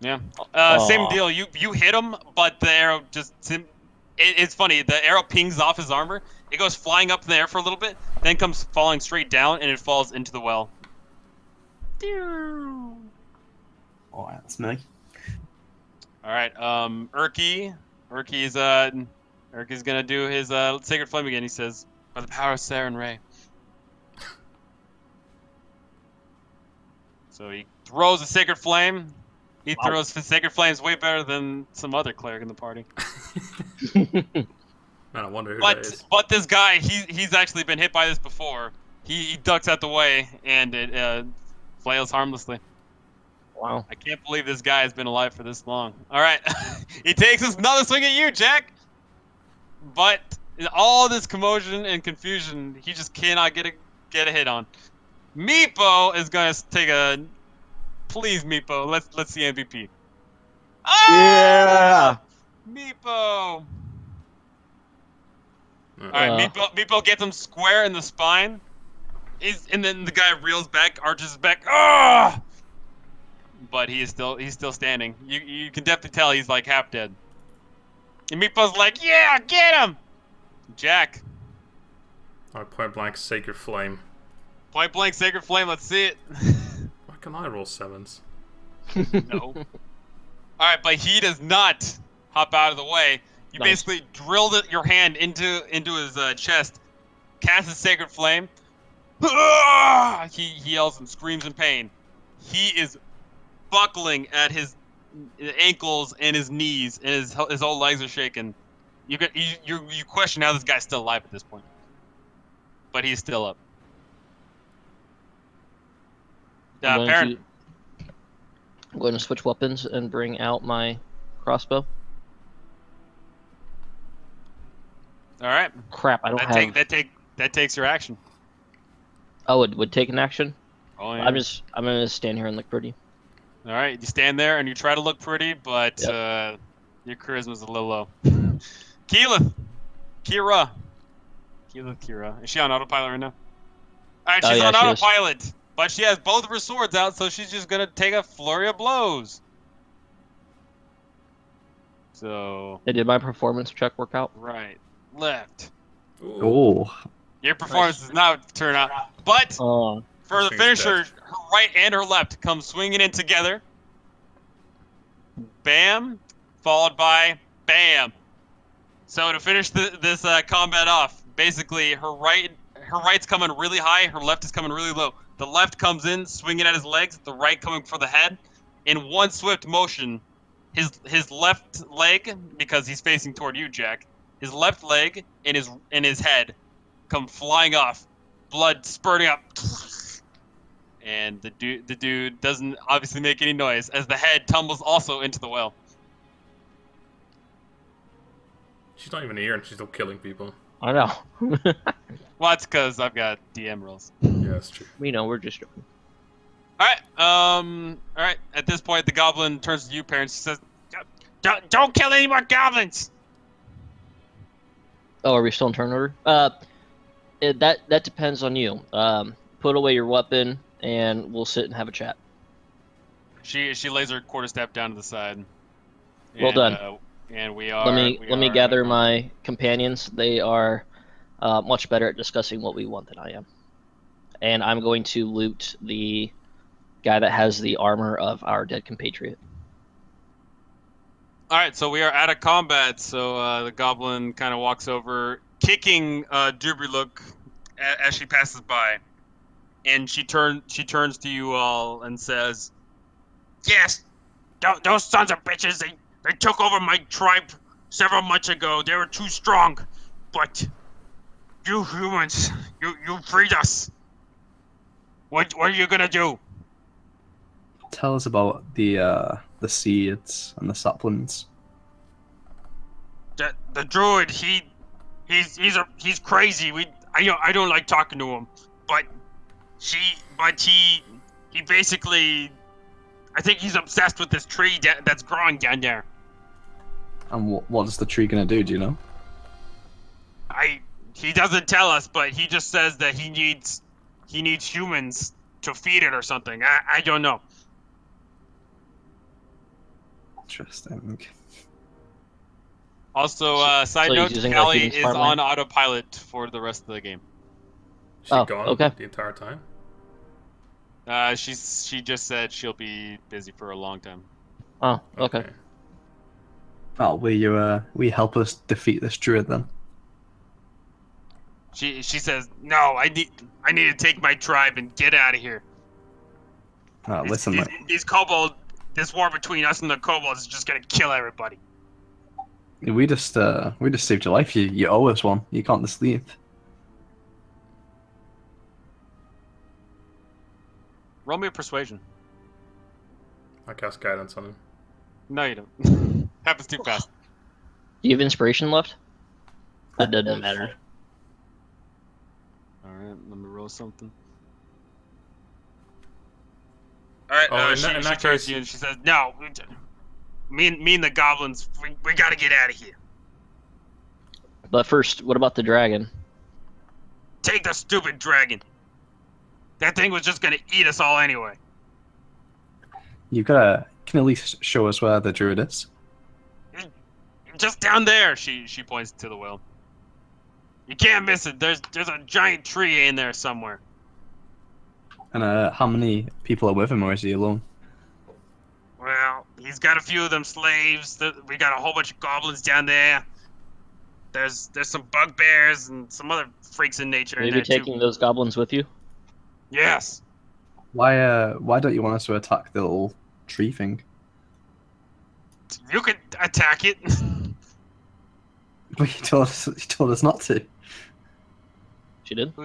[SPEAKER 2] Yeah.
[SPEAKER 1] Aw.
[SPEAKER 2] Same deal. You hit him, but the arrow just. It's funny. The arrow pings off his armor. It goes flying up in the air for a little bit, then comes falling straight down, and it falls into the well.
[SPEAKER 4] Alright, that's me.
[SPEAKER 2] All right. Urky's gonna do his sacred flame again. He says, "By the power of Saren Ray." So he throws a sacred flame. He
[SPEAKER 1] Wow.
[SPEAKER 2] throws his sacred flames way better than some other cleric in the party.
[SPEAKER 3] Man, I wonder who that is.
[SPEAKER 2] But this guy, he's actually been hit by this before. He ducks out the way and it flails harmlessly.
[SPEAKER 1] Wow.
[SPEAKER 2] I can't believe this guy has been alive for this long. All right, he takes another swing at you, Jack. But in all this commotion and confusion, he just cannot get a hit on. Meepo is gonna take a. Please, Meepo, let's see MVP. Ah! Meepo. All right, Meepo gets him square in the spine. And then the guy reels back, arches his back. Ah! But he's still standing. You can definitely tell he's like half dead. And Meepo's like, "Yeah, get him!" Jack.
[SPEAKER 3] I point blank sacred flame
[SPEAKER 2] Point blank, Sacred Flame. Let's see it.
[SPEAKER 3] Why can I roll 7s?
[SPEAKER 2] No. Alright, but he does not hop out of the way. You
[SPEAKER 1] Nice.
[SPEAKER 2] basically drilled your hand into his chest, cast his Sacred Flame. He yells and screams in pain. He is buckling at his ankles and his knees, and his whole legs are shaking. You question how this guy's still alive at this point, but he's still up. Perrin.
[SPEAKER 1] I'm going to switch weapons and bring out my crossbow.
[SPEAKER 2] All right.
[SPEAKER 1] Crap, I don't have.
[SPEAKER 2] That takes your action.
[SPEAKER 1] Oh, it would take an action.
[SPEAKER 2] Oh yeah.
[SPEAKER 1] I'm gonna stand here and look pretty.
[SPEAKER 2] All right, you stand there and you try to look pretty, but
[SPEAKER 1] Yep.
[SPEAKER 2] your charisma's a little low. Keira. Keira. Is she on autopilot right now? All right, she's on
[SPEAKER 1] she is.
[SPEAKER 2] autopilot, but she has both of her swords out, so she's just gonna take a flurry of blows. So.
[SPEAKER 1] Did my performance check work out?
[SPEAKER 2] Right, left.
[SPEAKER 4] Oh,
[SPEAKER 2] Your performance does not turn out, but
[SPEAKER 1] Oh,
[SPEAKER 2] for the
[SPEAKER 3] Thing's
[SPEAKER 2] finisher,
[SPEAKER 3] dead.
[SPEAKER 2] her right and her left come swinging in together. Bam, followed by bam. So to finish this combat off, basically her right's coming really high, her left is coming really low. The left comes in swinging at his legs, the right coming for the head. In one swift motion, his left leg, because he's facing toward you, Jack, his left leg and his head come flying off, blood spurting up. And the dude doesn't obviously make any noise as the head tumbles also into the well.
[SPEAKER 3] She's not even here and she's still killing people.
[SPEAKER 1] I know.
[SPEAKER 2] Well, that's because I've got DM rules.
[SPEAKER 3] Yeah, that's true.
[SPEAKER 1] We know, we're just joking.
[SPEAKER 2] All right. At this point, the goblin turns to you, Perrin. She says, "Don't kill any more goblins."
[SPEAKER 1] Oh, are we still in turn order? That depends on you. Put away your weapon, and we'll sit and have a chat.
[SPEAKER 2] She lays her quarterstaff down to the side.
[SPEAKER 1] Well done.
[SPEAKER 2] And we are.
[SPEAKER 1] Let me gather my companions. They are much better at discussing what we want than I am. And I'm going to loot the guy that has the armor of our dead compatriot.
[SPEAKER 2] All right, so we are out of combat. So the goblin kind of walks over, kicking Dubryluk as she passes by, and she turns to you all and says, "Yes, those sons of bitches, they took over my tribe several months ago. They were too strong, but you humans, you freed us. What are you gonna do?"
[SPEAKER 4] tell us about the seeds and the saplings.
[SPEAKER 2] The druid, he's crazy. I don't like talking to him, but he basically, I think he's obsessed with this tree that's growing down there.
[SPEAKER 4] And what is the tree gonna do? Do you know?
[SPEAKER 2] He doesn't tell us, but he just says that he needs humans to feed it or something. I don't know.
[SPEAKER 4] Interesting.
[SPEAKER 2] Also, side
[SPEAKER 1] so
[SPEAKER 2] note,
[SPEAKER 1] he's using,
[SPEAKER 2] Callie
[SPEAKER 1] like,
[SPEAKER 2] is
[SPEAKER 1] farmland?
[SPEAKER 2] on autopilot for the rest of the game.
[SPEAKER 3] She's
[SPEAKER 1] Oh,
[SPEAKER 3] gone
[SPEAKER 1] okay.
[SPEAKER 3] the entire time.
[SPEAKER 2] She just said she'll be busy for a long time.
[SPEAKER 1] Oh, okay.
[SPEAKER 4] Oh, will you help us defeat this druid then?
[SPEAKER 2] She says, "No, I need to take my tribe and get out of here.
[SPEAKER 4] Oh, listen, mate.
[SPEAKER 2] These kobold, this war between us and the kobolds is just gonna kill everybody."
[SPEAKER 4] We just saved your life. You owe us one. You can't just leave.
[SPEAKER 2] Roll me a persuasion.
[SPEAKER 3] I cast guidance on him.
[SPEAKER 2] No, you don't. Happens too fast.
[SPEAKER 1] Do you have inspiration left? That doesn't matter.
[SPEAKER 2] All right, let me roll something. All right,
[SPEAKER 3] Oh, in
[SPEAKER 2] she
[SPEAKER 3] that
[SPEAKER 2] turns
[SPEAKER 3] case-
[SPEAKER 2] to you and she says, "No, me and the goblins, we gotta get out of here.
[SPEAKER 1] But first, what about the dragon?
[SPEAKER 2] Take the stupid dragon. That thing was just gonna eat us all anyway."
[SPEAKER 4] You can at least show us where the druid is.
[SPEAKER 2] Just down there, she points to the well. You can't miss it. There's a giant tree in there somewhere.
[SPEAKER 4] And how many people are with him, or is he alone?
[SPEAKER 2] Well, he's got a few of them slaves. We got a whole bunch of goblins down there. There's some bugbears and some other freaks in nature
[SPEAKER 1] Will
[SPEAKER 2] in
[SPEAKER 1] you
[SPEAKER 2] there
[SPEAKER 1] be taking
[SPEAKER 2] too.
[SPEAKER 1] those goblins with you?
[SPEAKER 2] Yes.
[SPEAKER 4] Why don't you want us to attack the little tree thing?
[SPEAKER 2] You could attack it.
[SPEAKER 4] But you told us not to.
[SPEAKER 1] She did?
[SPEAKER 2] Who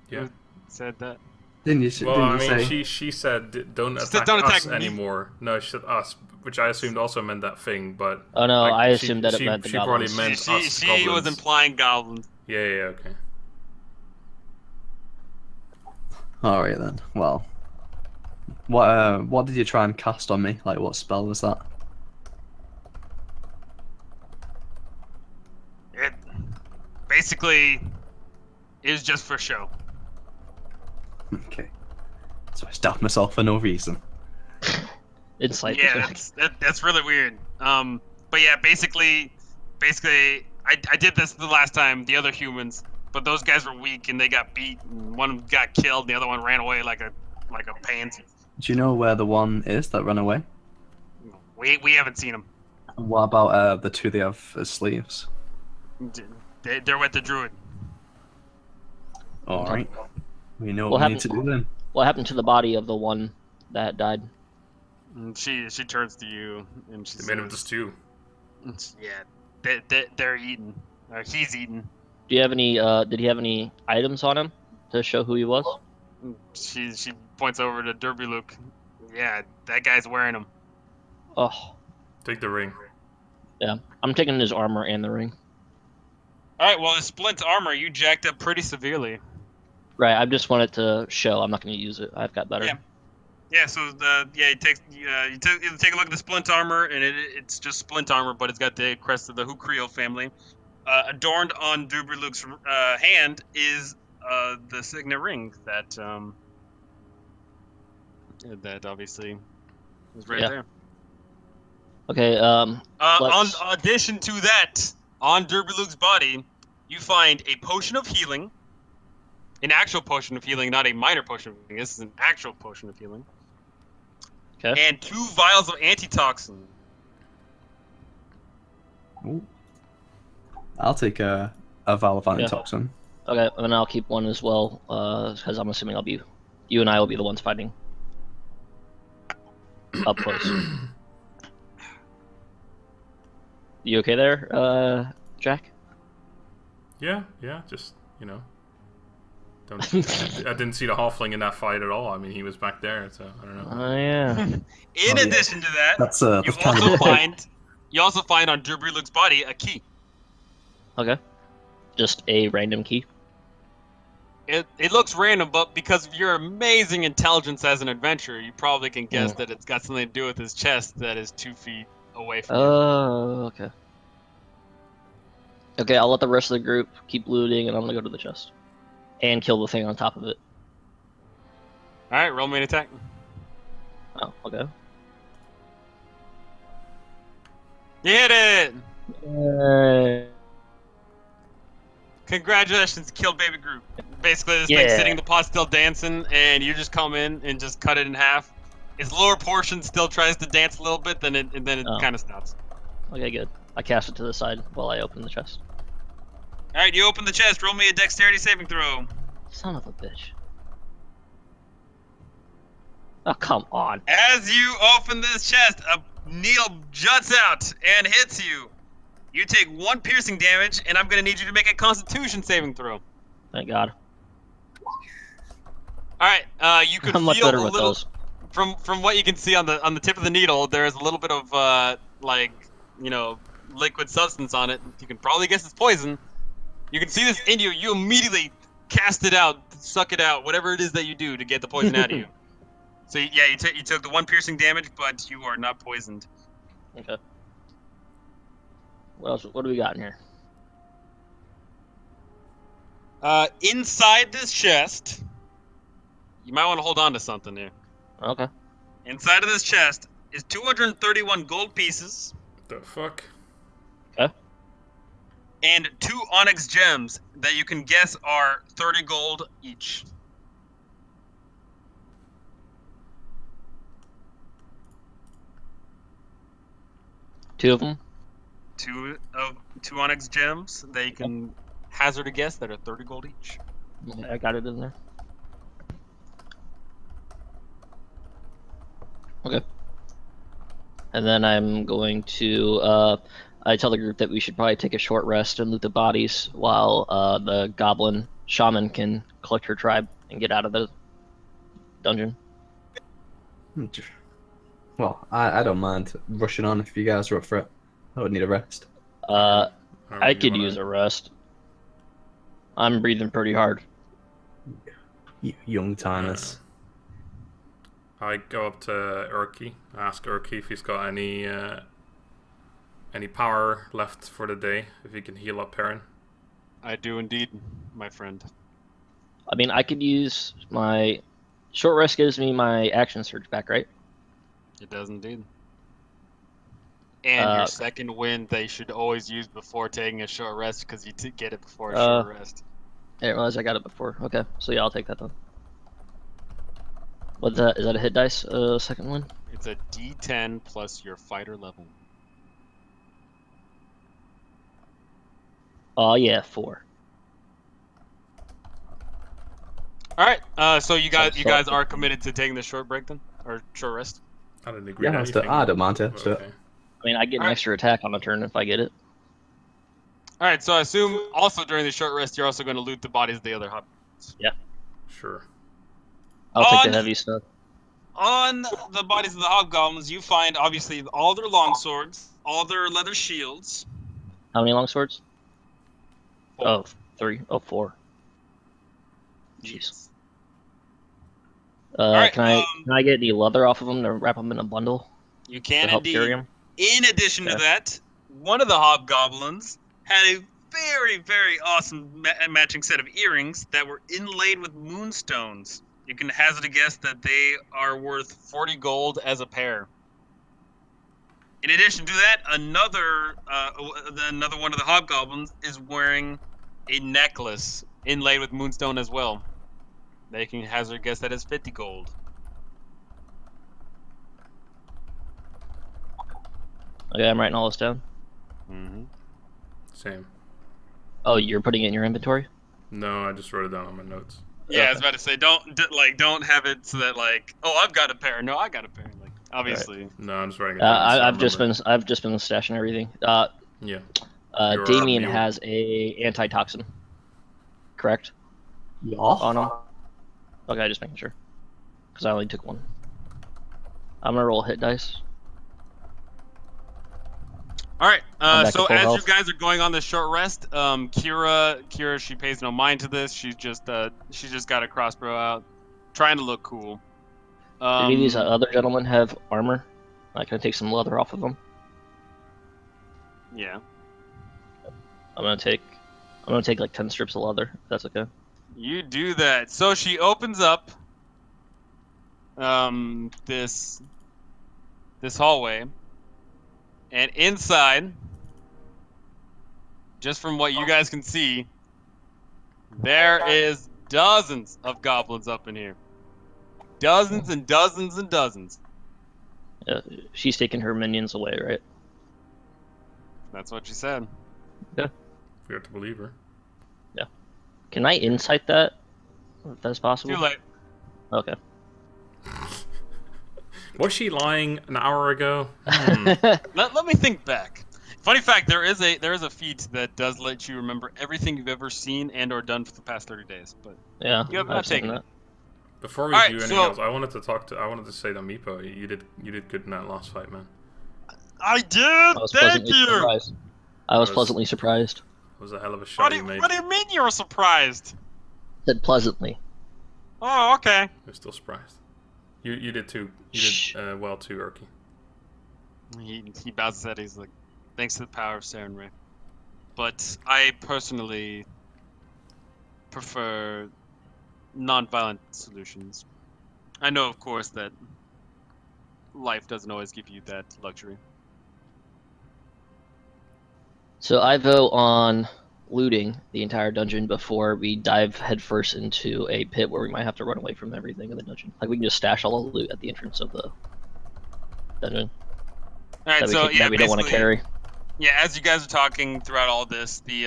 [SPEAKER 3] Yeah.
[SPEAKER 2] said that?
[SPEAKER 4] Didn't you?
[SPEAKER 3] Well,
[SPEAKER 4] didn't you
[SPEAKER 3] I mean,
[SPEAKER 4] say?
[SPEAKER 3] she said don't
[SPEAKER 2] She
[SPEAKER 3] attack
[SPEAKER 2] said, "Don't
[SPEAKER 3] us
[SPEAKER 2] attack me."
[SPEAKER 3] anymore. No, she said us, which I assumed also meant that thing, but
[SPEAKER 1] Oh no,
[SPEAKER 3] like,
[SPEAKER 1] I assumed that it
[SPEAKER 3] she,
[SPEAKER 1] meant the
[SPEAKER 3] she probably
[SPEAKER 1] goblins.
[SPEAKER 3] meant
[SPEAKER 2] She
[SPEAKER 3] us
[SPEAKER 2] was
[SPEAKER 3] goblins.
[SPEAKER 2] implying goblins.
[SPEAKER 3] Yeah, okay.
[SPEAKER 4] All right then. Well, what did you try and cast on me? Like, what spell was that?
[SPEAKER 2] It basically is just for show.
[SPEAKER 4] Okay. So I stabbed myself for no reason.
[SPEAKER 1] Insight
[SPEAKER 2] Yeah,
[SPEAKER 1] check.
[SPEAKER 2] that's really weird. But yeah, basically, I did this the last time. The other humans, but those guys were weak and they got beat. And one of them got killed, and the other one ran away like a pansy.
[SPEAKER 4] Do you know where the one is that ran away?
[SPEAKER 2] We haven't seen them.
[SPEAKER 4] What about the two they have as slaves?
[SPEAKER 2] They're with the druid.
[SPEAKER 4] All right. We know
[SPEAKER 1] What
[SPEAKER 4] what we need to do then.
[SPEAKER 1] What happened to the body of the one that died?
[SPEAKER 2] And she turns to you and she
[SPEAKER 3] They made him
[SPEAKER 2] says,
[SPEAKER 3] just stew.
[SPEAKER 2] Yeah, they're eating. Or he's eating.
[SPEAKER 1] Do you have any? Did he have any items on him to show who he was?
[SPEAKER 2] She points over to Derby Luke. Yeah, that guy's wearing them.
[SPEAKER 1] Oh,
[SPEAKER 3] Take the ring.
[SPEAKER 1] yeah. I'm taking his armor and the ring.
[SPEAKER 2] All right, well, his splint armor you jacked up pretty severely.
[SPEAKER 1] Right. I just wanted to show. I'm not going to use it. I've got better.
[SPEAKER 2] Yeah. Yeah, so you take a look at the splint armor, and it's just splint armor, but it's got the crest of the Hukriel family. Adorned on Derby Luke's hand is the signet ring that obviously is right there.
[SPEAKER 1] Okay.
[SPEAKER 2] On
[SPEAKER 1] let's-
[SPEAKER 2] addition to that, on Derby Luke's body, you find a potion of healing, an actual potion of healing, not a minor potion of healing. This is an actual potion of healing.
[SPEAKER 1] Okay.
[SPEAKER 2] And 2 vials of antitoxin.
[SPEAKER 4] Ooh. I'll take a vial of antitoxin.
[SPEAKER 1] Okay, and then I'll keep one as well, because I'm assuming you and I will be the ones fighting up close. You okay there, Jack?
[SPEAKER 3] Yeah, just I didn't see the halfling in that fight at all. I mean, he was back there, so I don't know.
[SPEAKER 1] Oh yeah.
[SPEAKER 2] In addition to that,
[SPEAKER 4] That's
[SPEAKER 2] you also find on Derby Luke's body a key.
[SPEAKER 1] Okay. Just a random key.
[SPEAKER 2] It looks random, but because of your amazing intelligence as an adventurer, you probably can guess that it's got something to do with his chest that is 2 feet away from you.
[SPEAKER 1] Oh, okay. Okay, I'll let the rest of the group keep looting, and I'm gonna go to the chest and kill the thing on top of it.
[SPEAKER 2] All right, roll me an attack.
[SPEAKER 1] Oh, okay.
[SPEAKER 2] You hit it!
[SPEAKER 1] Yay.
[SPEAKER 2] Congratulations, killed baby group. Basically, this thing's sitting, the pot's still dancing, and you just come in and just cut it in half. Its lower portion still tries to dance a little bit, then it kind of stops.
[SPEAKER 1] Okay, good. I cast it to the side while I open the chest.
[SPEAKER 2] All right, you open the chest. Roll me a dexterity saving throw.
[SPEAKER 1] Son of a bitch. Oh, come on.
[SPEAKER 2] As you open this chest, a needle juts out and hits you. You take 1 piercing damage, and I'm going to need you to make a Constitution saving throw.
[SPEAKER 1] Thank God.
[SPEAKER 2] All right, you could
[SPEAKER 1] I'm much
[SPEAKER 2] feel
[SPEAKER 1] better
[SPEAKER 2] a
[SPEAKER 1] with
[SPEAKER 2] little
[SPEAKER 1] those.
[SPEAKER 2] from what you can see on the tip of the needle. There is a little bit of liquid substance on it. You can probably guess it's poison. You can see this in you. You immediately cast it out, suck it out, whatever it is that you do to get the poison out of you. So yeah, you took the 1 piercing damage, but you are not poisoned.
[SPEAKER 1] Okay. What else? What do we got in here?
[SPEAKER 2] Inside this chest, you might want to hold on to something here.
[SPEAKER 1] Okay.
[SPEAKER 2] Inside of this chest is 231 gold pieces.
[SPEAKER 3] The fuck?
[SPEAKER 1] Okay.
[SPEAKER 2] And 2 onyx gems that you can guess are 30 gold each.
[SPEAKER 1] 2 of them.
[SPEAKER 2] 2 onyx gems. They can hazard a guess that are 30 gold each.
[SPEAKER 1] Okay, I got it in there. Okay. And then I'm going to, I tell the group that we should probably take a short rest and loot the bodies while the goblin shaman can collect her tribe and get out of the dungeon.
[SPEAKER 4] Well, I don't mind rushing on if you guys are up for it. I would need a rest.
[SPEAKER 1] I could use a rest. I'm breathing pretty hard.
[SPEAKER 4] You young timers.
[SPEAKER 3] I go up to Urki, ask Urki if he's got any power left for the day, if he can heal up Perrin.
[SPEAKER 2] I do indeed, my friend.
[SPEAKER 1] I mean, I could use my short rest gives me my action surge back, right?
[SPEAKER 2] It does indeed. And your second wind they should always use before taking a short rest because you get it before a short rest.
[SPEAKER 1] I didn't realize I got it before. Okay, so yeah, I'll take that then. What's that? Is that a hit dice? Second one?
[SPEAKER 2] It's a D10 plus your fighter level.
[SPEAKER 1] Oh yeah, 4.
[SPEAKER 2] All right. So you guys are committed to taking the short break then, or short rest?
[SPEAKER 3] I didn't agree.
[SPEAKER 4] Yeah, I don't mind it. So.
[SPEAKER 3] Okay.
[SPEAKER 1] I mean, I get an extra attack on the turn if I get it.
[SPEAKER 2] All right. So I assume also during the short rest you're also going to loot the bodies of the other hobgoblins.
[SPEAKER 1] Yeah.
[SPEAKER 3] Sure.
[SPEAKER 1] I'll take the heavy stuff.
[SPEAKER 2] On the bodies of the hobgoblins, you find obviously all their long swords, all their leather shields.
[SPEAKER 1] How many long swords?
[SPEAKER 2] 4.
[SPEAKER 1] Oh, 3. Oh, 4. Jeez.
[SPEAKER 2] Right,
[SPEAKER 1] can I get any leather off of them to wrap them in a bundle?
[SPEAKER 2] You can
[SPEAKER 1] to help
[SPEAKER 2] indeed.
[SPEAKER 1] carry them?
[SPEAKER 2] In addition to that, one of the hobgoblins had a very, very awesome matching set of earrings that were inlaid with moonstones. You can hazard a guess that they are worth 40 gold as a pair. In addition to that, another one of the hobgoblins is wearing a necklace inlaid with moonstone as well. They can hazard a guess that is 50 gold.
[SPEAKER 1] Okay, I'm writing all this down.
[SPEAKER 2] Mm-hmm.
[SPEAKER 3] Same.
[SPEAKER 1] Oh, you're putting it in your inventory?
[SPEAKER 3] No, I just wrote it down on my notes.
[SPEAKER 2] Yeah, I was about to say, don't have it so that like, oh, I've got a pair. No, I got a pair. Like, obviously.
[SPEAKER 3] Right. No, I'm just writing it down.
[SPEAKER 1] I've just been stashing everything.
[SPEAKER 3] Yeah.
[SPEAKER 1] Damien has a antitoxin. Correct?
[SPEAKER 4] Yeah.
[SPEAKER 1] On him. Okay, just making sure. Because I only took 1. I'm gonna roll hit dice.
[SPEAKER 2] All right. So as
[SPEAKER 1] health.
[SPEAKER 2] you guys are going on this short rest, Keira, she pays no mind to this. She's just got a crossbow out, trying to look cool.
[SPEAKER 1] Do any of these other gentlemen have armor? I can take some leather off of them.
[SPEAKER 2] Yeah.
[SPEAKER 1] I'm gonna take like 10 strips of leather. If that's okay.
[SPEAKER 2] You do that. So she opens up this hallway. And inside, just from what you guys can see, there is dozens of goblins up in here. Dozens and dozens and dozens.
[SPEAKER 1] She's taking her minions away, right?
[SPEAKER 2] That's what she said.
[SPEAKER 1] Yeah.
[SPEAKER 3] We have to believe her.
[SPEAKER 1] Yeah. Can I insight that? If that's possible?
[SPEAKER 2] Too late.
[SPEAKER 1] Okay.
[SPEAKER 3] Was she lying an hour ago?
[SPEAKER 2] Let me think back. Funny fact, there is a feat that does let you remember everything you've ever seen and or done for the past 30 days. But
[SPEAKER 1] yeah,
[SPEAKER 2] you have not taken it.
[SPEAKER 3] Before we do anything else, I wanted to say to Meepo, you did good in that last fight, man.
[SPEAKER 2] I did. Thank you.
[SPEAKER 1] Surprised. I was pleasantly surprised.
[SPEAKER 3] It was a hell of a shot you made.
[SPEAKER 2] What do you mean you were surprised?
[SPEAKER 1] I said pleasantly.
[SPEAKER 2] Oh, okay.
[SPEAKER 3] You're still surprised. You did too. You did well too, Urki.
[SPEAKER 2] He bows his head. He's like, thanks to the power of Saren Ray. But I personally prefer non-violent solutions. I know, of course, that life doesn't always give you that luxury.
[SPEAKER 1] So I vote on looting the entire dungeon before we dive headfirst into a pit where we might have to run away from everything in the dungeon. Like, we can just stash all the loot at the entrance of the dungeon.
[SPEAKER 2] All right,
[SPEAKER 1] that we,
[SPEAKER 2] so yeah,
[SPEAKER 1] that we don't want to
[SPEAKER 2] basically-
[SPEAKER 1] carry.
[SPEAKER 2] Yeah, as you guys are talking throughout all this, the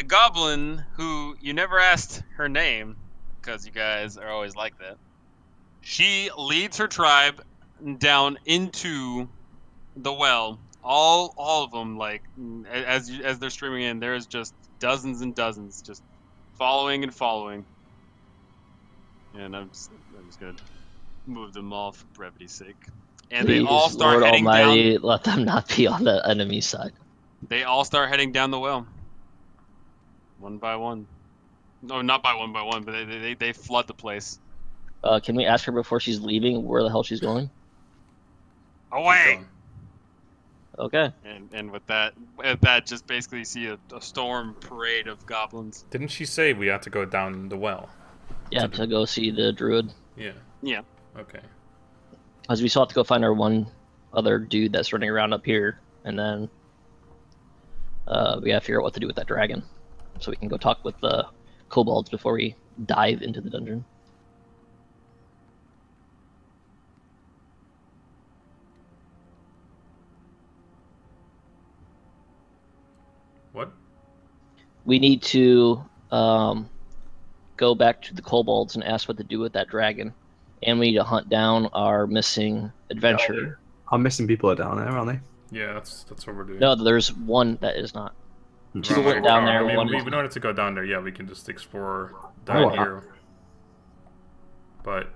[SPEAKER 2] goblin who you never asked her name, because you guys are always like that. She leads her tribe down into the well. All of them, like as they're streaming in, there's just dozens and dozens just following and following. And I'm just gonna move them all for brevity's sake. And
[SPEAKER 1] Please,
[SPEAKER 2] they all start
[SPEAKER 1] Lord
[SPEAKER 2] heading
[SPEAKER 1] Almighty,
[SPEAKER 2] down.
[SPEAKER 1] let them not be on the enemy side.
[SPEAKER 2] They all start heading down the well, one by one. No, not by one, but they flood the place.
[SPEAKER 1] Can we ask her before she's leaving where the hell she's going?
[SPEAKER 2] Away.
[SPEAKER 1] Okay.
[SPEAKER 2] And with that, just basically you see a storm parade of goblins.
[SPEAKER 3] Didn't she say we had to go down the well?
[SPEAKER 1] Yeah, to go see the druid.
[SPEAKER 3] Yeah.
[SPEAKER 2] Yeah.
[SPEAKER 3] Okay.
[SPEAKER 1] As we still have to go find our one other dude that's running around up here, and then we gotta figure out what to do with that dragon, so we can go talk with the kobolds before we dive into the dungeon.
[SPEAKER 3] What?
[SPEAKER 1] We need to go back to the kobolds and ask what to do with that dragon, and we need to hunt down our missing adventurer.
[SPEAKER 4] Our missing people are down there, aren't they?
[SPEAKER 3] Yeah, that's what we're doing.
[SPEAKER 1] No, there's one that is not. Two
[SPEAKER 3] Right,
[SPEAKER 1] went down there.
[SPEAKER 3] I mean,
[SPEAKER 1] One
[SPEAKER 3] we
[SPEAKER 1] is
[SPEAKER 3] don't have to go down there. Yeah, we can just explore
[SPEAKER 4] Oh,
[SPEAKER 3] down
[SPEAKER 4] wow.
[SPEAKER 3] here. But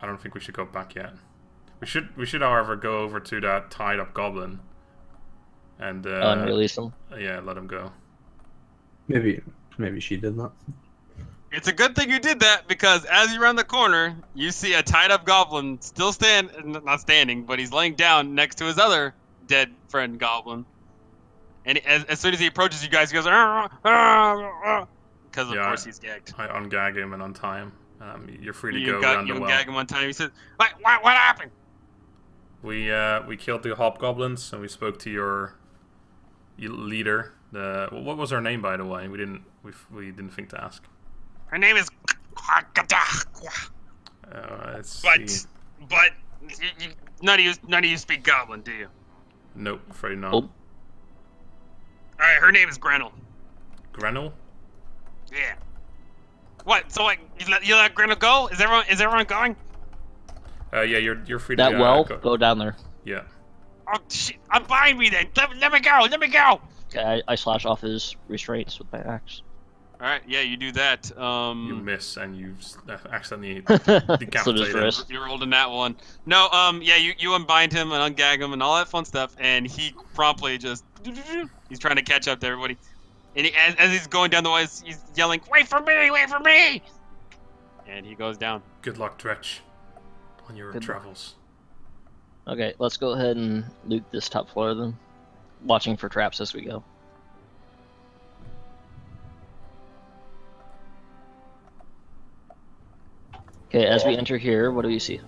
[SPEAKER 3] I don't think we should go back yet. We should, however, go over to that tied-up goblin and
[SPEAKER 1] release them.
[SPEAKER 3] yeah, let him go.
[SPEAKER 4] Maybe she did that.
[SPEAKER 2] It's a good thing you did that, because as you round the corner, you see a tied-up goblin still not standing, but he's laying down next to his other dead friend goblin. And as soon as he approaches you guys, he goes, because of course he's gagged.
[SPEAKER 3] I ungag him and untie him. You're free to
[SPEAKER 2] You
[SPEAKER 3] go around the
[SPEAKER 2] ungag
[SPEAKER 3] well.
[SPEAKER 2] him one time. He says, "What happened?"
[SPEAKER 3] We killed the hobgoblins and we spoke to your leader. What was her name, by the way? We didn't think to ask.
[SPEAKER 2] Her name is. But none of you speak Goblin, do you?
[SPEAKER 3] Nope, afraid not.
[SPEAKER 1] Oh.
[SPEAKER 2] All right, her name is Grenell.
[SPEAKER 3] Grenell?
[SPEAKER 2] Yeah. What? So like you let Grenell go? Is everyone going?
[SPEAKER 3] Yeah, you're free to
[SPEAKER 1] That well,
[SPEAKER 3] go.
[SPEAKER 1] go down there.
[SPEAKER 3] Yeah.
[SPEAKER 2] Oh shit! I'm behind me then. Let me go. Let me go.
[SPEAKER 1] Okay, I slash off his restraints with my axe.
[SPEAKER 2] All right, yeah, you do that.
[SPEAKER 3] You miss and you accidentally
[SPEAKER 1] So
[SPEAKER 3] decapitate
[SPEAKER 1] just
[SPEAKER 3] him.
[SPEAKER 1] wrist.
[SPEAKER 2] You're holding that one. No, yeah, you unbind him and ungag him and all that fun stuff, and he promptly just he's trying to catch up to everybody, and as he's going down the way, he's yelling, "Wait for me! Wait for me!" And he goes down.
[SPEAKER 3] Good luck, Dretch, on your
[SPEAKER 1] Good luck.
[SPEAKER 3] travels.
[SPEAKER 1] Okay, let's go ahead and loot this top floor then. Watching for traps as we go. Okay, as we enter here, what do you see?